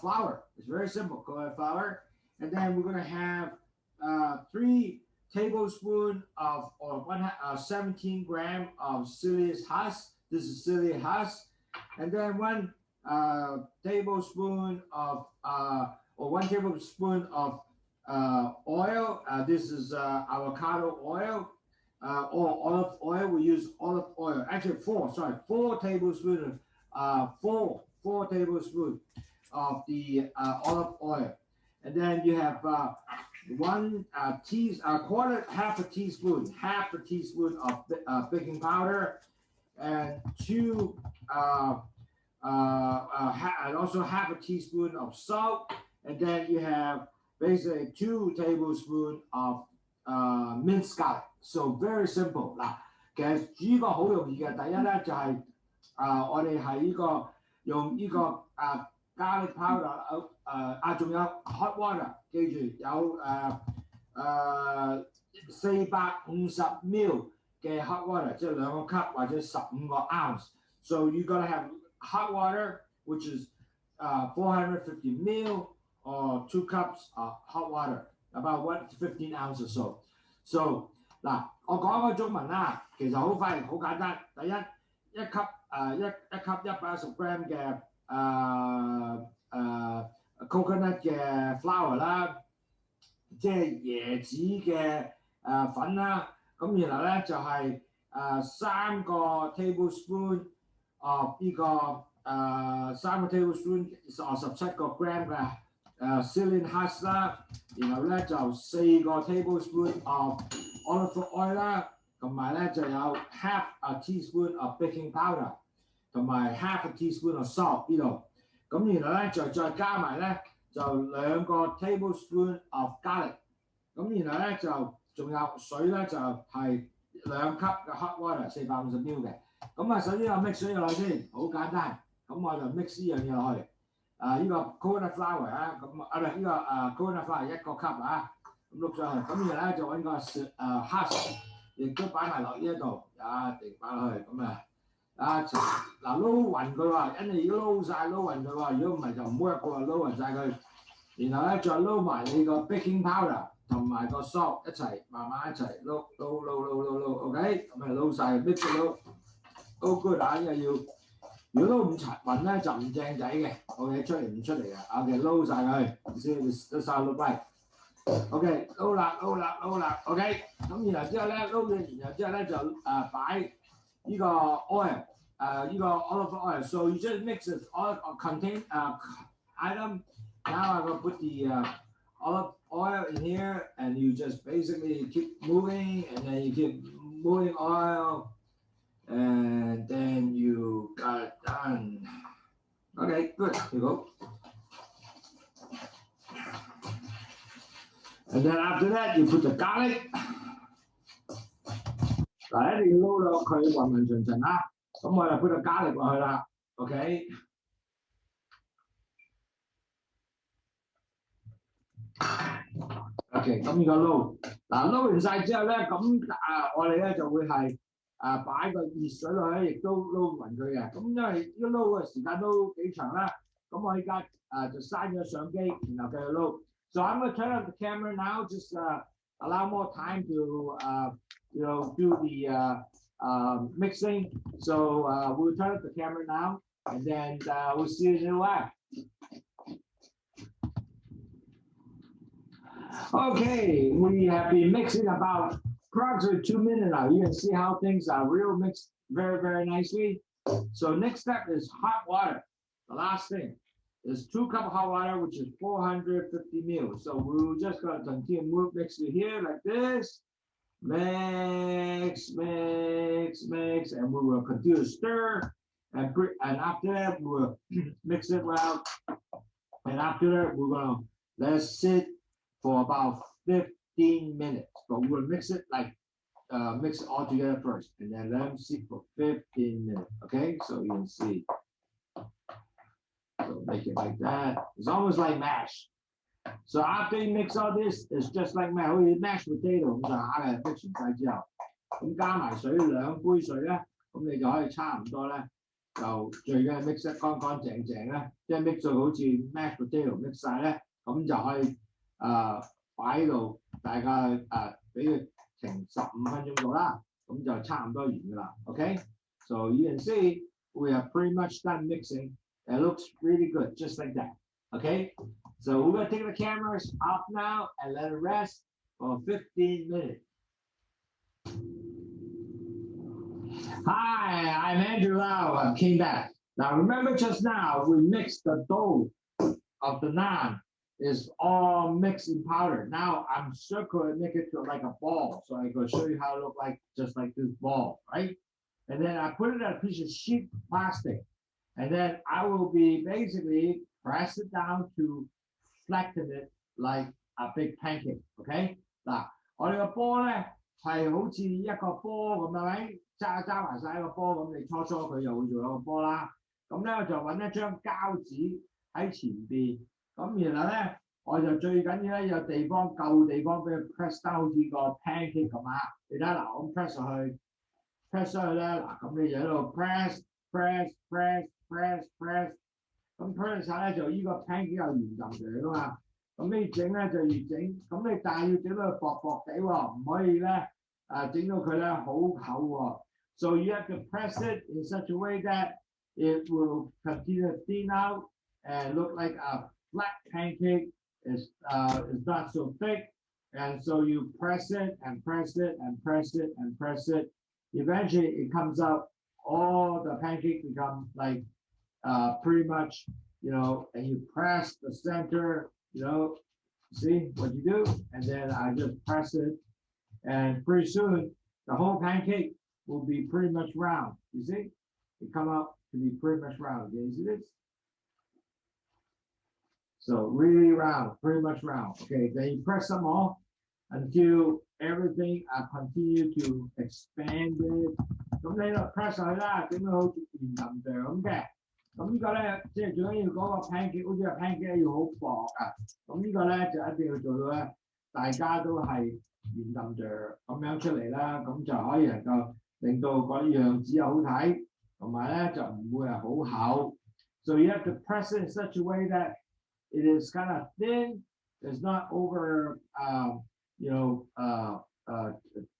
flour. It's very simple, coconut flour. And then we're going to have 3 tablespoons of, or 17 gram of psyllium husk. This is psyllium husk. And then 1 tablespoon of, or 1 tablespoon of oil. This is avocado oil or olive oil. We use olive oil. Actually, 4 tablespoons of 4 tablespoons of the olive oil. And then you have half a teaspoon of baking powder, and and also half a teaspoon of salt, and then you have basically 2 tablespoons of minced garlic. So very simple 嗱，其實煮呢個好容易嘅。第一咧就係我哋係呢個用呢個garlic powder 仲有 hot water， 記住有450 ml 嘅 hot water， 即係2個 cup 或者15個 ounce。So you gotta have hot water, which is 450 ml or 2 cups of hot water, about 15 ounces or so. So 嗱，我講個中文啦，其實好快好簡單。第一，1 cup 110 gram 嘅coconut 嘅 flour 啦，即係椰子嘅粉啦。咁然後咧就係3個 tablespoon of 呢個3個 tablespoon 17個 gram 嘅psyllium husk 啦，然後咧就4個 tablespoon of olive oil 啦，同埋咧就有 half a teaspoon of baking powder， 同埋 half a teaspoon of salt 呢度。咁然後咧就再加埋咧就2個 tablespoon of garlic。咁然後咧就仲有水咧就係2 cup 嘅 hot water 450 ml 嘅。咁首先我 mix 水落去先，好簡單。咁我就 mix 呢樣嘢落去。呢個 coconut flour 啊，咁唔係呢個coconut flour 1個 cup 啊，咁碌上去。咁然後咧就揾個husk， 亦都擺埋落呢一度，一定擺落去。咁嗱撈勻佢喎，因為要撈勻佢喎，如果唔係就唔 work 嘅喎，撈勻晒佢。然後咧再撈埋你個 baking powder 同埋個 salt 一齊，慢慢一齊撈 ，OK， 咁撈晒 mix 撈 ，all good 啊，因為要如果撈唔齊勻咧就唔正仔嘅 ，OK 出嚟唔出嚟嘅 ，OK 撈晒佢，先晒撈跛 ，OK 撈啦 ，OK， 咁然後之後咧撈完，然後之後咧就擺呢個 oil， 呢個 olive oil， so you just mix it all contain item. Now I'm gonna put the olive oil in here, and you just basically keep moving, and then you keep moving oil, and then you got it done. Okay, good. Here you go. And then after that, you put the garlic. 嗱，一定要撈到佢勻勻循循啦。咁我就 put the garlic 落去啦。OK。OK， 咁而家撈，嗱撈完晒之後咧，咁我哋咧就會係擺個熱水落去，亦都撈勻佢嘅。咁因為呢撈嘅時間都幾長啦，咁我依家就閂咗相機，然後繼續撈。So I'm going to turn on the camera now. Just allow more time to do the mixing. So we'll turn on the camera now, and then we'll see you in a while. Okay, we have been mixing about approximately 2 minutes now. You can see how things are real mixed very, very nicely. So next step is hot water. The last thing is 2 cups of hot water, which is 450 ml. So we're just going to continue mix it here like this. Mix, and we will continue to stir. And after that, we'll mix it well. And after that, we're going to let it sit for about 15 minutes, but we'll mix it mix it all together first, and then let them sit for 15 minutes. Okay, so you can see. So make it like that. It's almost like mash. So after you mix all this, it's just like mashed potato 咁上下嘅 mix 完晒之後，咁加埋水2杯水咧，咁你就可以差唔多咧，就最緊要 mix 得乾乾淨淨咧，即係 mix 到好似 mashed potato mix 晒咧，咁就可以。擺喺度，大家俾佢停15分鐘度啦，咁就差唔多完噶啦。Okay, so you can see we are pretty much done mixing. It looks really good, just like that. Okay, so we're gonna take the cameras off now and let it rest for 15 minutes. Hi, I'm Andrew Lau. I came back. Now remember just now we mixed the dough of the naan. Is all mixed in powder. Now I'm circling, make it like a ball. So I'm going to show you how it looks like, just like this ball, right? And then I put it on a piece of sheet plastic. And then I will be basically press it down to flatten it like a big pancake。OK， 嗱，我哋個波咧係好似一個波咁係咪？揸埋晒一個波咁，你初佢又會做一個波啦。咁咧我就揾一張膠紙喺前邊，咁然後咧我就最緊要咧有地方夠地方俾佢 press down 好似個 pancake 咁啊！你睇下嗱，我 press 上去咧，嗱咁你就喺度 press，咁 press 晒咧就依個 pancake 有圓陣嚟噶嘛，咁你整咧就越整，咁你但係要整到佢薄薄地喎，唔可以咧整到佢咧好厚喎。So you have to press it in such a way that it will continue to thin out and look like a flat pancake. It's not so thick, and so you press it and press it and press it and press it. Eventually, it comes out. All the pancake become like pretty much, and you press the center. See what you do, and then I just press it, and pretty soon the whole pancake will be pretty much round. You see, it come out to be pretty much round. Can you see this? So really round, pretty much round. Okay, then you press them all until everything continue to expand it. 咁你就 press 上去啦，整到好似圓淋醬咁嘅。咁呢個咧，即係最緊要嗰個 pancake， 好似個 pancake 要好薄啊。咁呢個咧就一定要做到咧，大家都係圓淋醬咁樣出嚟啦，咁就可以能夠令到嗰啲樣子又好睇，同埋咧就唔會係好厚。So you have to press it in such a way that it is kind of thin. It's not over,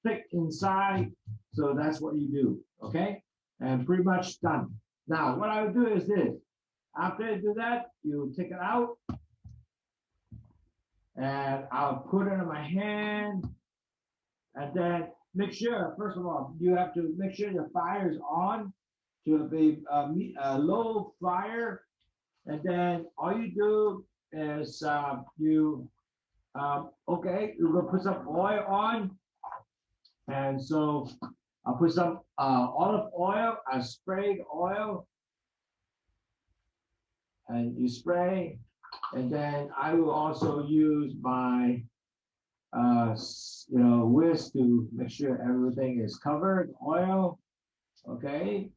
thick inside. So that's what you do, okay? And pretty much done. Now, what I would do is this. After you do that, you take it out. And I'll put it in my hand. And then make sure, first of all, you have to make sure the fire is on to be low fire. And then all you do is you're gonna put some oil on, and so I'll put some olive oil. I spray the oil, and you spray, and then I will also use my whisk to make sure everything is covered, oil. Okay,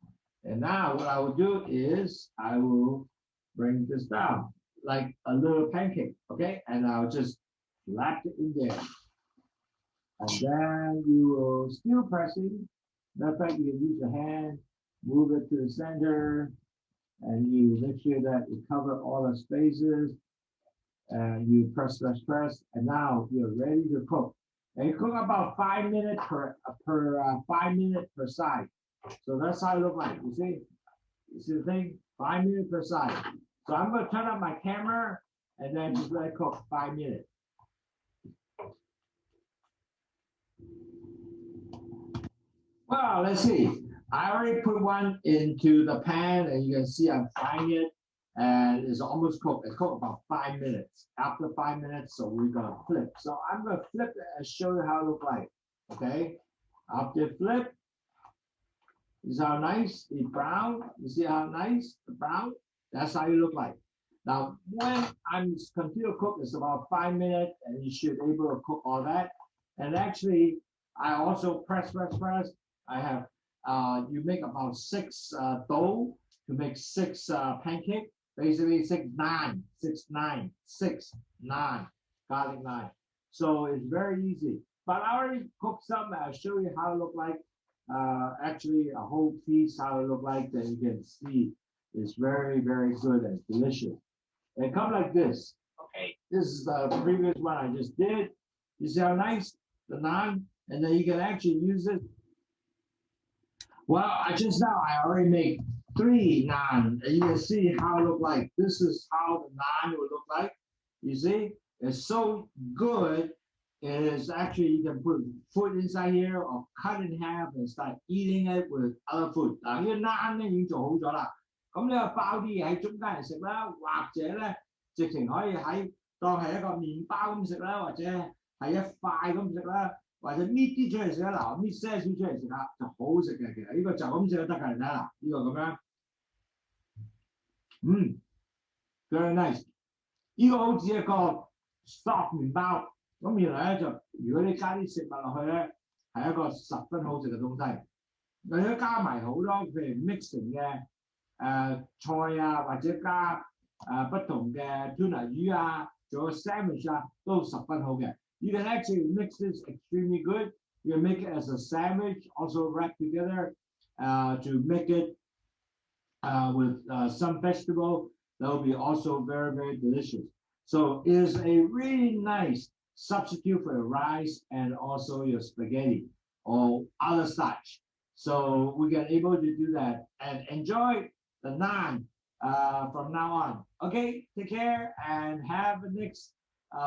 and now what I will do is I will bring this down like a little pancake, okay? And I'll just slap it in there. And then you will still pressing. Matter of fact, you can use your hand, move it to the center, and you make sure that you cover all the spaces. And you press, and now you're ready to cook. And you cook about 5 minutes per 5 minutes per side. So that's how it looks like. You see the thing? 5 minutes per side. So I'm going to turn on my camera and then just let it cook 5 minutes. Well, let's see. I already put one into the pan, and you can see I'm frying it, and it's almost cooked. It's cooked about 5 minutes. After 5 minutes, so we're going to flip. So I'm going to flip it and show you how it looks like. Okay? After flip, this is how nice the brown. You see how nice the brown? That's how you look like. Now, when I'm continue to cook, it's about 5 minutes, and you should be able to cook all that. And actually, I also press. I have you make about 6 dough to make 6 pancake. Basically, 6 naan, garlic naan. So it's very easy. But I already cooked some. I'll show you how it look like. Actually, a whole piece how it look like. That you can see. It's very, very good and delicious. It comes like this. Okay, this is the previous one I just did. You see how nice the naan, and then you can actually use it. Well, I already made 3 naan, and you can see how it look like. This is how the naan will look like. You see, it's so good. It is actually you can put food inside here or cut in half and start eating it with other food. 嗱，呢個 naan 咧已經做好咗啦。咁你話包啲嘢喺中間嚟食啦，或者咧直情可以當係一個麵包咁食啦，或者係一塊咁食啦，或者搣啲出嚟食啦。嗱，我搣些少出嚟食下就好好食嘅。其實呢個就咁食都得㗎，你睇下呢個咁樣，very nice。呢個好似一個 soft 麵包，咁原來咧就如果你加啲食物落去咧，係一個十分好食嘅東西。如果加埋好多譬如 mixing 嘅菜啊，或者加不同嘅 tuna 魚啊，做個 sandwich 啊，都十分好嘅。You can actually mix this extremely good. You can make it as a sandwich, also wrap together to make it with some vegetable. That will be also very, very delicious. So it is a really nice substitute for your rice and also your spaghetti or other starch. So we can able to do that and enjoy the naan from now on. Okay, take care and have a next.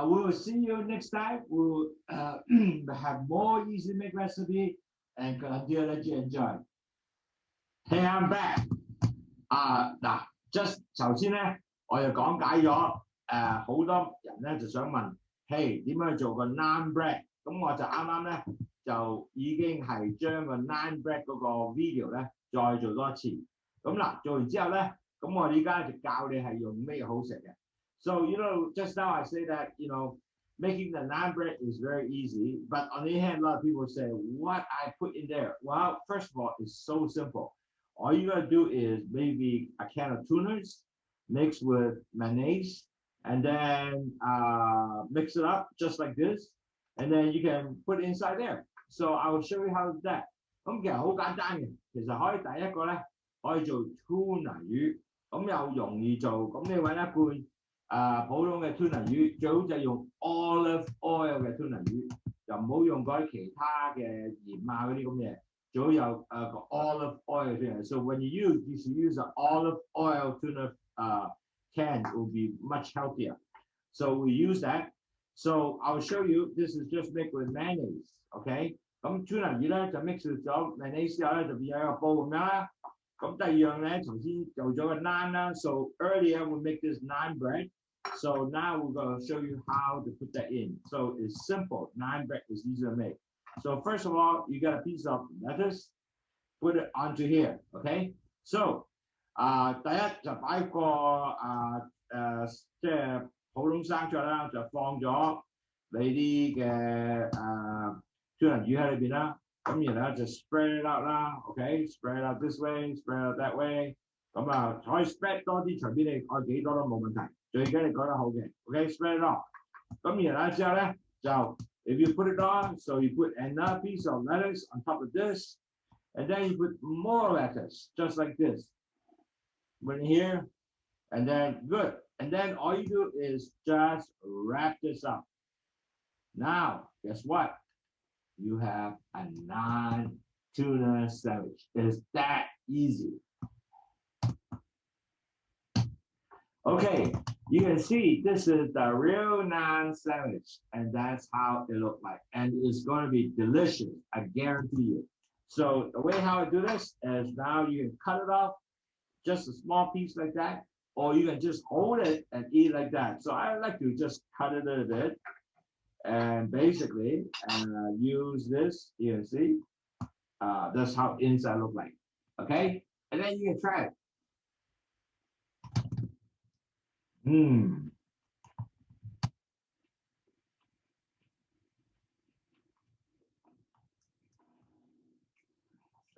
We will see you next time. We'll have more easy make recipe and continue to let you enjoy. Hey, I'm back. Now, just 頭先咧，我就講解咗好多人咧就想問，嘿點樣去做個 naan bread？ 咁我就啱啱咧就已經係將個 naan bread 嗰個 video 咧再做多一次。咁嗱，做完之後咧，咁我哋而家就教你係用咩好食嘅。So just now I say that making the naan bread is very easy, but on the other hand, a lot of people say what I put in there. Well, first of all, it's so simple. All you gotta do is maybe a can of tunas mixed with mayonnaise, and then mix it up just like this, and then you can put it inside there. So I will show you how to do that. 咁其實好簡單嘅，其實可以第一個咧可以做 tuna 魚，咁又容易做。咁你揾一罐普通嘅 tuna 魚，最好就係用 olive oil 嘅 tuna 魚，就唔好用嗰啲其他嘅鹽啊嗰啲咁嘢。最好有個 olive oil tuna. So when you should use an olive oil tuna can. It will be much healthier. So we use that. So I'll show you. This is just mixed with mayonnaise. Okay. 咁 tuna 魚咧就 mix 咗 mayonnaise 之後咧就變咗一個煲咁樣啦。咁第二樣咧頭先做咗個 naan 啦。So earlier we make this naan bread. So now we're going to show you how to put that in. So it's simple. Naan bread is easy to make. So first of all, you got a piece of lettuce, put it onto here, okay? So, 第一就擺個即係普通生菜啦，就放咗你啲嘅tuna 魚喺裏邊啦。咁然後就 spread it out 啦 ，OK? Spread it out this way, spread it out that way. 咁可以 spread 多啲，隨便你愛幾多都冇問題。最緊你講得好嘅 ，OK? Spread it off. 咁然後之後咧就 if you put it on, so you put another piece of lettuce on top of this, and then you put more lettuce, just like this. Put in here, and then good. And then all you do is just wrap this up. Now, guess what? You have a Naan Tuna Sandwich. It's that easy. Okay, you can see this is the real naan sandwich, and that's how it looks like. And it's going to be delicious, I guarantee you. So the way how I do this is now you can cut it off, just a small piece like that, or you can just hold it and eat like that. So I like to just cut it a little bit and basically use this, you can see, that's how inside look like, okay? And then you can try it.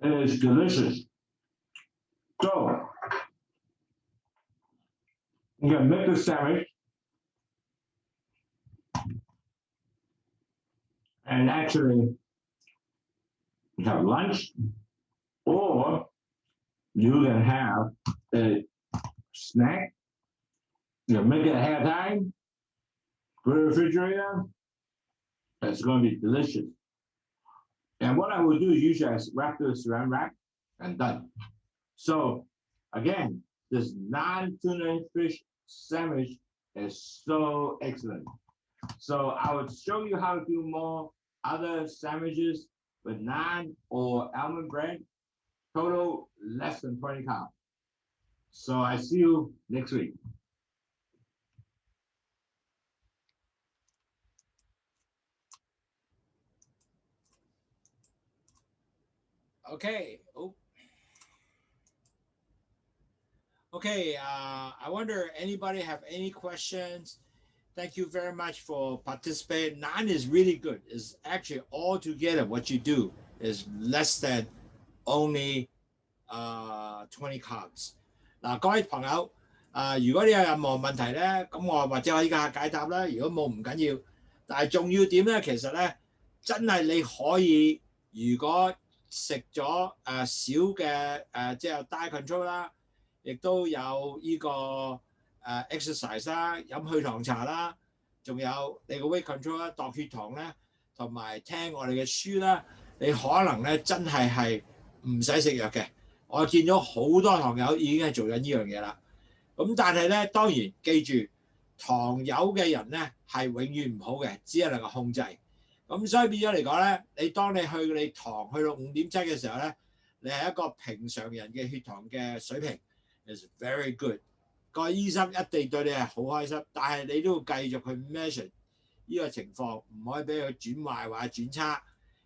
It is delicious. So, you can make the sandwich and actually have lunch, or you can have a snack. You know, make it ahead of time, put it in the refrigerator. It's going to be delicious. And what I will do is usually I wrap this saran wrap and done. So again, this Naan Tuna Fish Sandwich is so excellent. So I will show you how to do more other sandwiches with naan or almond bread. Total less than 20 pounds. So I see you next week. Okay. Oh. Okay. I wonder anybody have any questions Thank you very much for participating. Naan is really good. It's actually all together what you do is less than only 20 carbs. 嗱，各位朋友，如果你有任何問題咧，咁我或者可以解答啦。如果冇唔緊要，但係重要點咧，其實咧真係你可以，如果食咗少嘅即係有 diet control 啦，亦都有呢個exercise 啦，飲去糖茶啦，仲有你個 weight control 啦，度血糖咧，同埋聽我哋嘅書啦，你可能咧真係唔使食藥嘅。我見咗好多糖友已經係做緊呢樣嘢啦。咁但係咧，當然記住，糖友嘅人咧係永遠唔好嘅，只係能夠控制。咁所以變咗嚟講咧，當你糖去到5.7嘅時候咧，你係一個平常人嘅血糖嘅水平 is very good。個醫生一定對你係好開心，但係你都要繼續去 measure 呢個情況，唔可以俾佢轉壞或者轉差，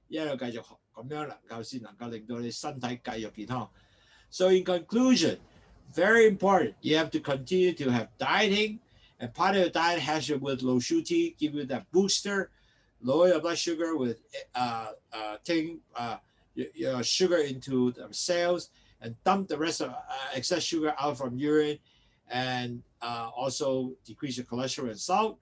一路繼續咁樣先能夠令到你身體繼續健康。So in conclusion, very important, you have to continue to have dieting, and part of your diet has to with Lowsutea, give you that booster, lower your blood sugar with taking your sugar into the cells and dump the rest of excess sugar out from urine, and also decrease your cholesterol and salt.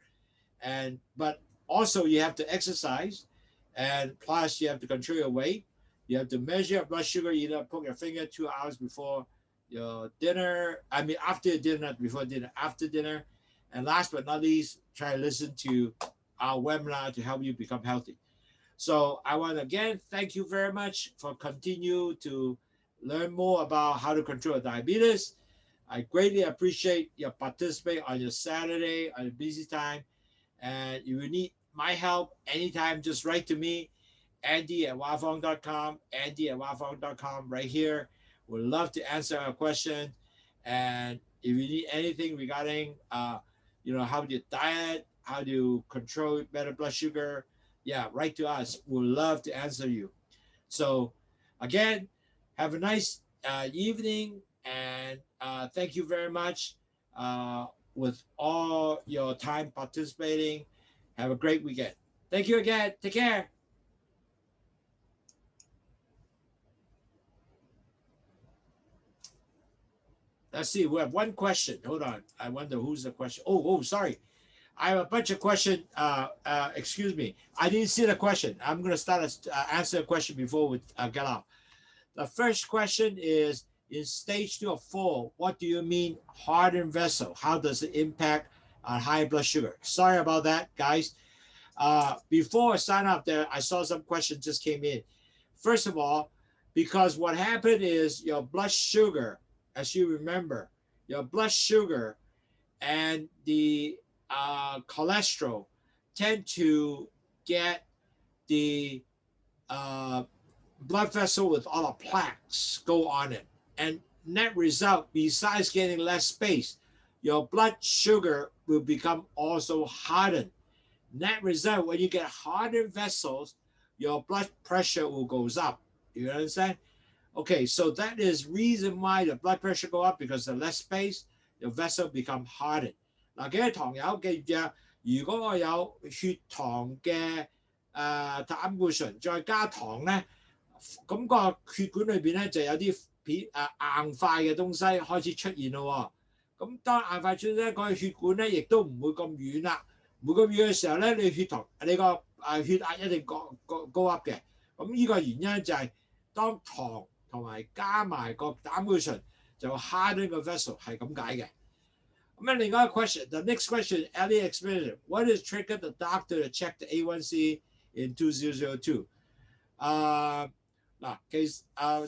But also you have to exercise, and plus you have to control your weight. You have to measure your blood sugar, either poke your finger 2 hours before your dinner. After your dinner, not before dinner, after dinner. And last but not least, try to listen to our webinar to help you become healthy. So I want to again thank you very much for continue to learn more about how to control diabetes. I greatly appreciate your participation on your Saturday, on your busy time. And if you need my help anytime, just write to me. Andy@wafong.com, Andy@wafong.com right here. Would love to answer a question. And if you need anything regarding, how do you diet, how do you control better blood sugar, write to us. We'd love to answer you. So again, have a nice evening, and thank you very much with all your time participating. Have a great weekend. Thank you again. Take care. Let's see, we have one question. Hold on. I wonder who's the question. Oh, sorry. I have a bunch of questions. Excuse me. I didn't see the question. I'm going to start answer a question before we get off. The first question is, in stage 2 of 4, what do you mean hardened vessel? How does it impact on high blood sugar? Sorry about that, guys. Before I sign up there, I saw some questions just came in. First of all, because what happened is your blood sugar, as you remember, your blood sugar and the cholesterol tend to get the blood vessel with all the plaques go on it. And net result, besides getting less space, your blood sugar will become also hardened. Net result, when you get hardened vessels, your blood pressure will goes up. You understand? Okay, so that is reason why the blood pressure go up, because the less space, the vessel become hardened. 嗱，幾位糖友記住啊，如果我有血糖嘅膽固醇，再加糖咧，咁個血管裏邊咧就有啲硬塊嘅東西開始出現咯喎。咁當硬塊出現咧，嗰個血管咧亦都唔會咁軟啦。唔會咁軟嘅時候咧，你個血壓一定高 up 嘅。咁呢個原因就係當糖同埋加埋個膽固醇就 harden 個 vessel 係咁解嘅。咁另外一個 question，the next question, Ellie explained, what is triggered the doctor to check the A1C in 2002?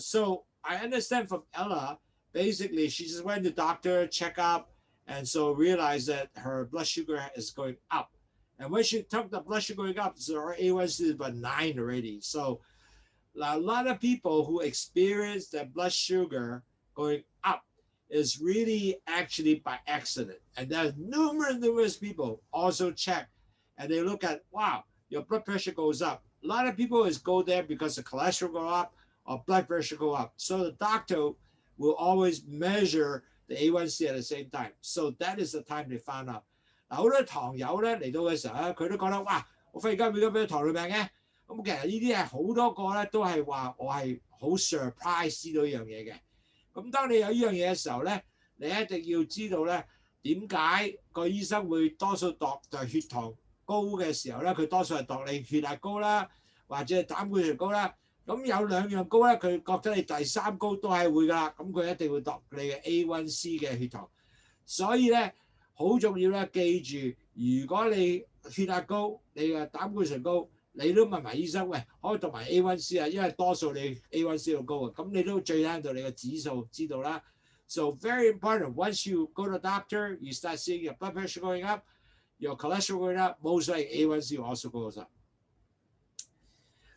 So I understand from Ella, basically she just went to doctor, check up, and so realized that her blood sugar is going up. And when she took the blood sugar going up, so her A1C is about 9 already. So a lot of people who experience their blood sugar going up is really actually by accident. And there's numerous people also check, and they look at, wow, your blood pressure goes up. A lot of people go there because the cholesterol go up or blood pressure go up. So the doctor will always measure the A1C at the same time. So that is the time they found out. 好多糖友咧嚟到嘅時候咧，佢都覺得哇，我忽然間變咗糖尿病嘅。咁其實呢啲係好多個咧都係話我係好 surprise 知道呢樣嘢嘅。咁當你有呢樣嘢嘅時候咧，你一定要知道咧點解個醫生會多數度就係血糖高嘅時候咧，佢多數係度你血壓高啦，或者係膽固醇高啦。咁有兩樣高咧，佢覺得你第三高都係會㗎啦。咁佢一定會度你嘅 A1C 嘅血糖。所以咧好重要咧，記住，如果你血壓高，你嘅膽固醇高，你都問埋醫生，喂，可以讀埋 A1C 啊，因為多數你 A1C 好高啊，咁你都最緊要你嘅指數知道啦。So very important. Once you go to the doctor, you start seeing your blood pressure going up, your cholesterol going up, most likely A1C also goes up.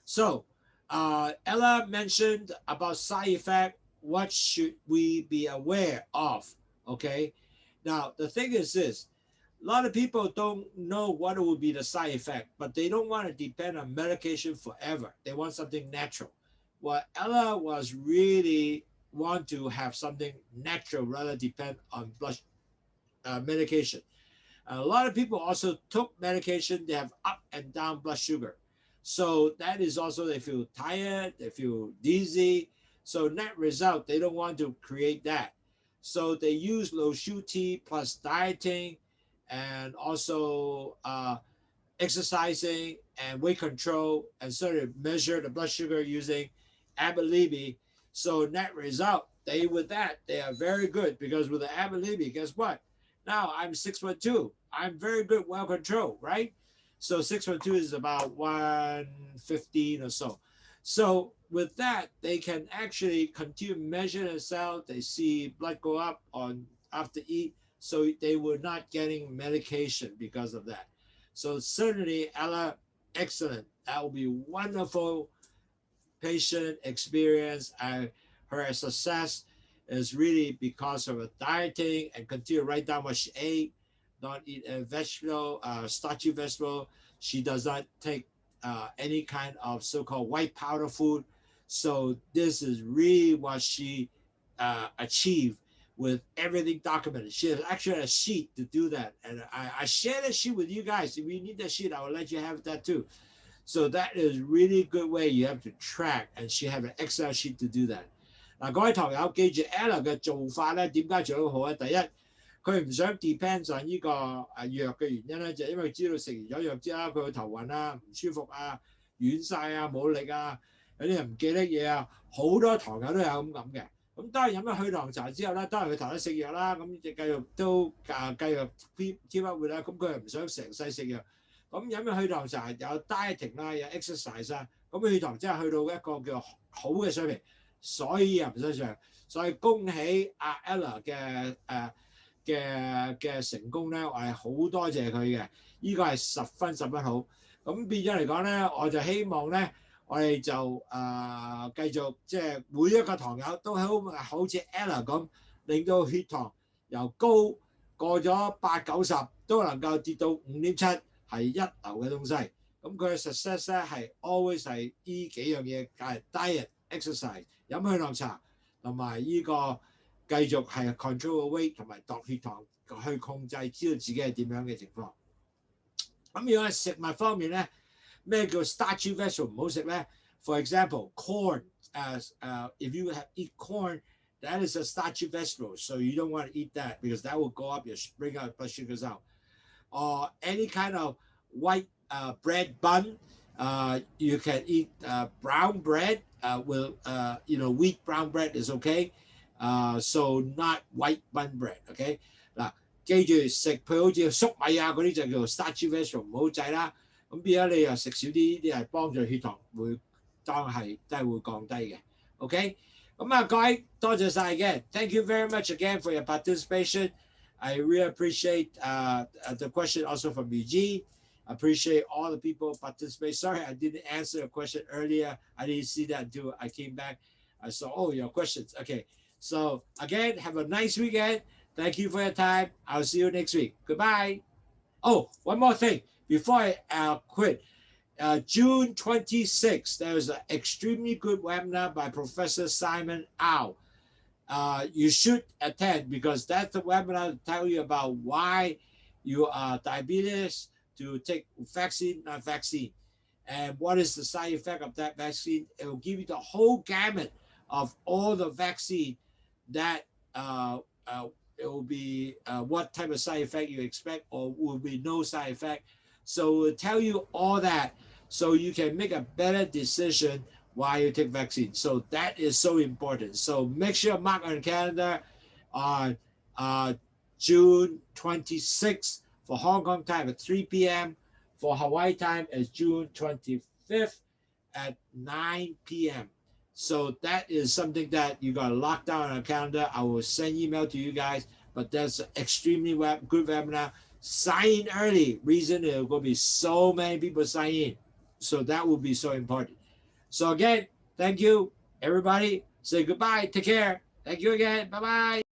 So Ella mentioned about side effect. What should we be aware of? Okay. Now the thing is this. A lot of people don't know what will be the side effect, but they don't want to depend on medication forever. They want something natural. Well, Ella was really want to have something natural rather depend on blood medication. A lot of people also took medication. They have up and down blood sugar. So that is also, they feel tired, they feel dizzy. So net result, they don't want to create that. So they use Lowsutea plus dieting, and also exercising and weight control, and sort of measure the blood sugar using Abilibi. So net result, with that, they are very good, because with the Abilibi, guess what? Now I'm 6'2". I'm very good, well controlled, right? So 6'2" is about 115 or so. So with that, they can actually continue to measure themselves. They see blood go up on after eat. So they were not getting medication because of that. So certainly, Ella, excellent. That will be wonderful patient experience. Her success is really because of her dieting, and continue to write down what she ate. Don't eat a vegetable, starchy vegetable. She does not take any kind of so-called white powder food. So this is really what she achieved, with everything documented. She has actually a sheet to do that. And I share that sheet with you guys. If you need that sheet, I will let you have that too. So that is really good way you have to track, and she have an Excel sheet to do that. 嗱，各位堂友記住 Ella 嘅做法咧，點解做得好咧？第一，佢唔想 depends on 呢個藥嘅原因咧，就係因為知道食完咗藥之後，佢會頭暈啊、唔舒服啊、軟晒啊、冇力啊，有啲人唔記得嘢啊，好多堂友都有咁嘅。咁當然飲咗去糖茶之後咧，當然佢頭得食藥啦，咁繼續都繼續 keep up 啦，咁佢又唔想成世食藥。咁飲咗去糖茶有 dieting 啦，有 exercise 啦，咁血糖真係去到一個叫好嘅水平，所以又唔使上。所以恭喜阿 Ella 嘅成功咧，我係好多謝佢嘅，呢個係十分好。咁變咗嚟講咧，我就希望咧。我哋就繼續即係每一個堂友都好似 Ella 咁，令到血糖由高過咗80-90都能夠跌到5.7，係一流嘅東西。咁佢嘅 success 咧係 always 係呢幾樣嘢，係 diet、exercise、飲血糖茶同埋呢個繼續係 control weight 同埋度血糖去控制，知道自己係點樣嘅情況。咁如果係食物方面咧，咩叫 starchy vegetable 唔好食咧 ？For example, corn. If you eat corn, that is a starchy vegetable, so you don't want to eat that because that will go up bring out blood sugars out. Or any kind of white bread bun. You can eat brown bread. Wheat brown bread is okay. So not white bun bread. Okay. 嗱，記住食佢好似粟米啊嗰啲就叫做 starchy vegetable 唔好制啦。咁變咗你又食少啲，呢啲係幫助血糖會當係真係會降低嘅。OK， 咁啊各位多謝晒嘅 ，Thank you very much again for your participation. I really appreciate the question also from Eugene. Appreciate all the people participate. Sorry I didn't answer a question earlier. I didn't see that until I came back. I saw your questions. Okay, so again have a nice weekend. Thank you for your time. I'll see you next week. Goodbye. Oh, one more thing. Before I quit, June 26th, there's an extremely good webinar by Professor Simon Au. You should attend because that's the webinar to tell you about why you are diabetes to take vaccine, not vaccine. And what is the side effect of that vaccine? It will give you the whole gamut of all the vaccine that it will be what type of side effect you expect or will be no side effect. So we'll tell you all that so you can make a better decision while you take vaccine. So that is so important. So make sure mark on the calendar on June 26th for Hong Kong time at 3 p.m. For Hawaii time is June 25th at 9 p.m. So that is something that you got to lock down on a calendar. I will send email to you guys, but that's an extremely good webinar. Sign in early. Reason there will be so many people sign in. So that will be so important. So again, thank you, everybody. Say goodbye. Take care. Thank you again. Bye-bye.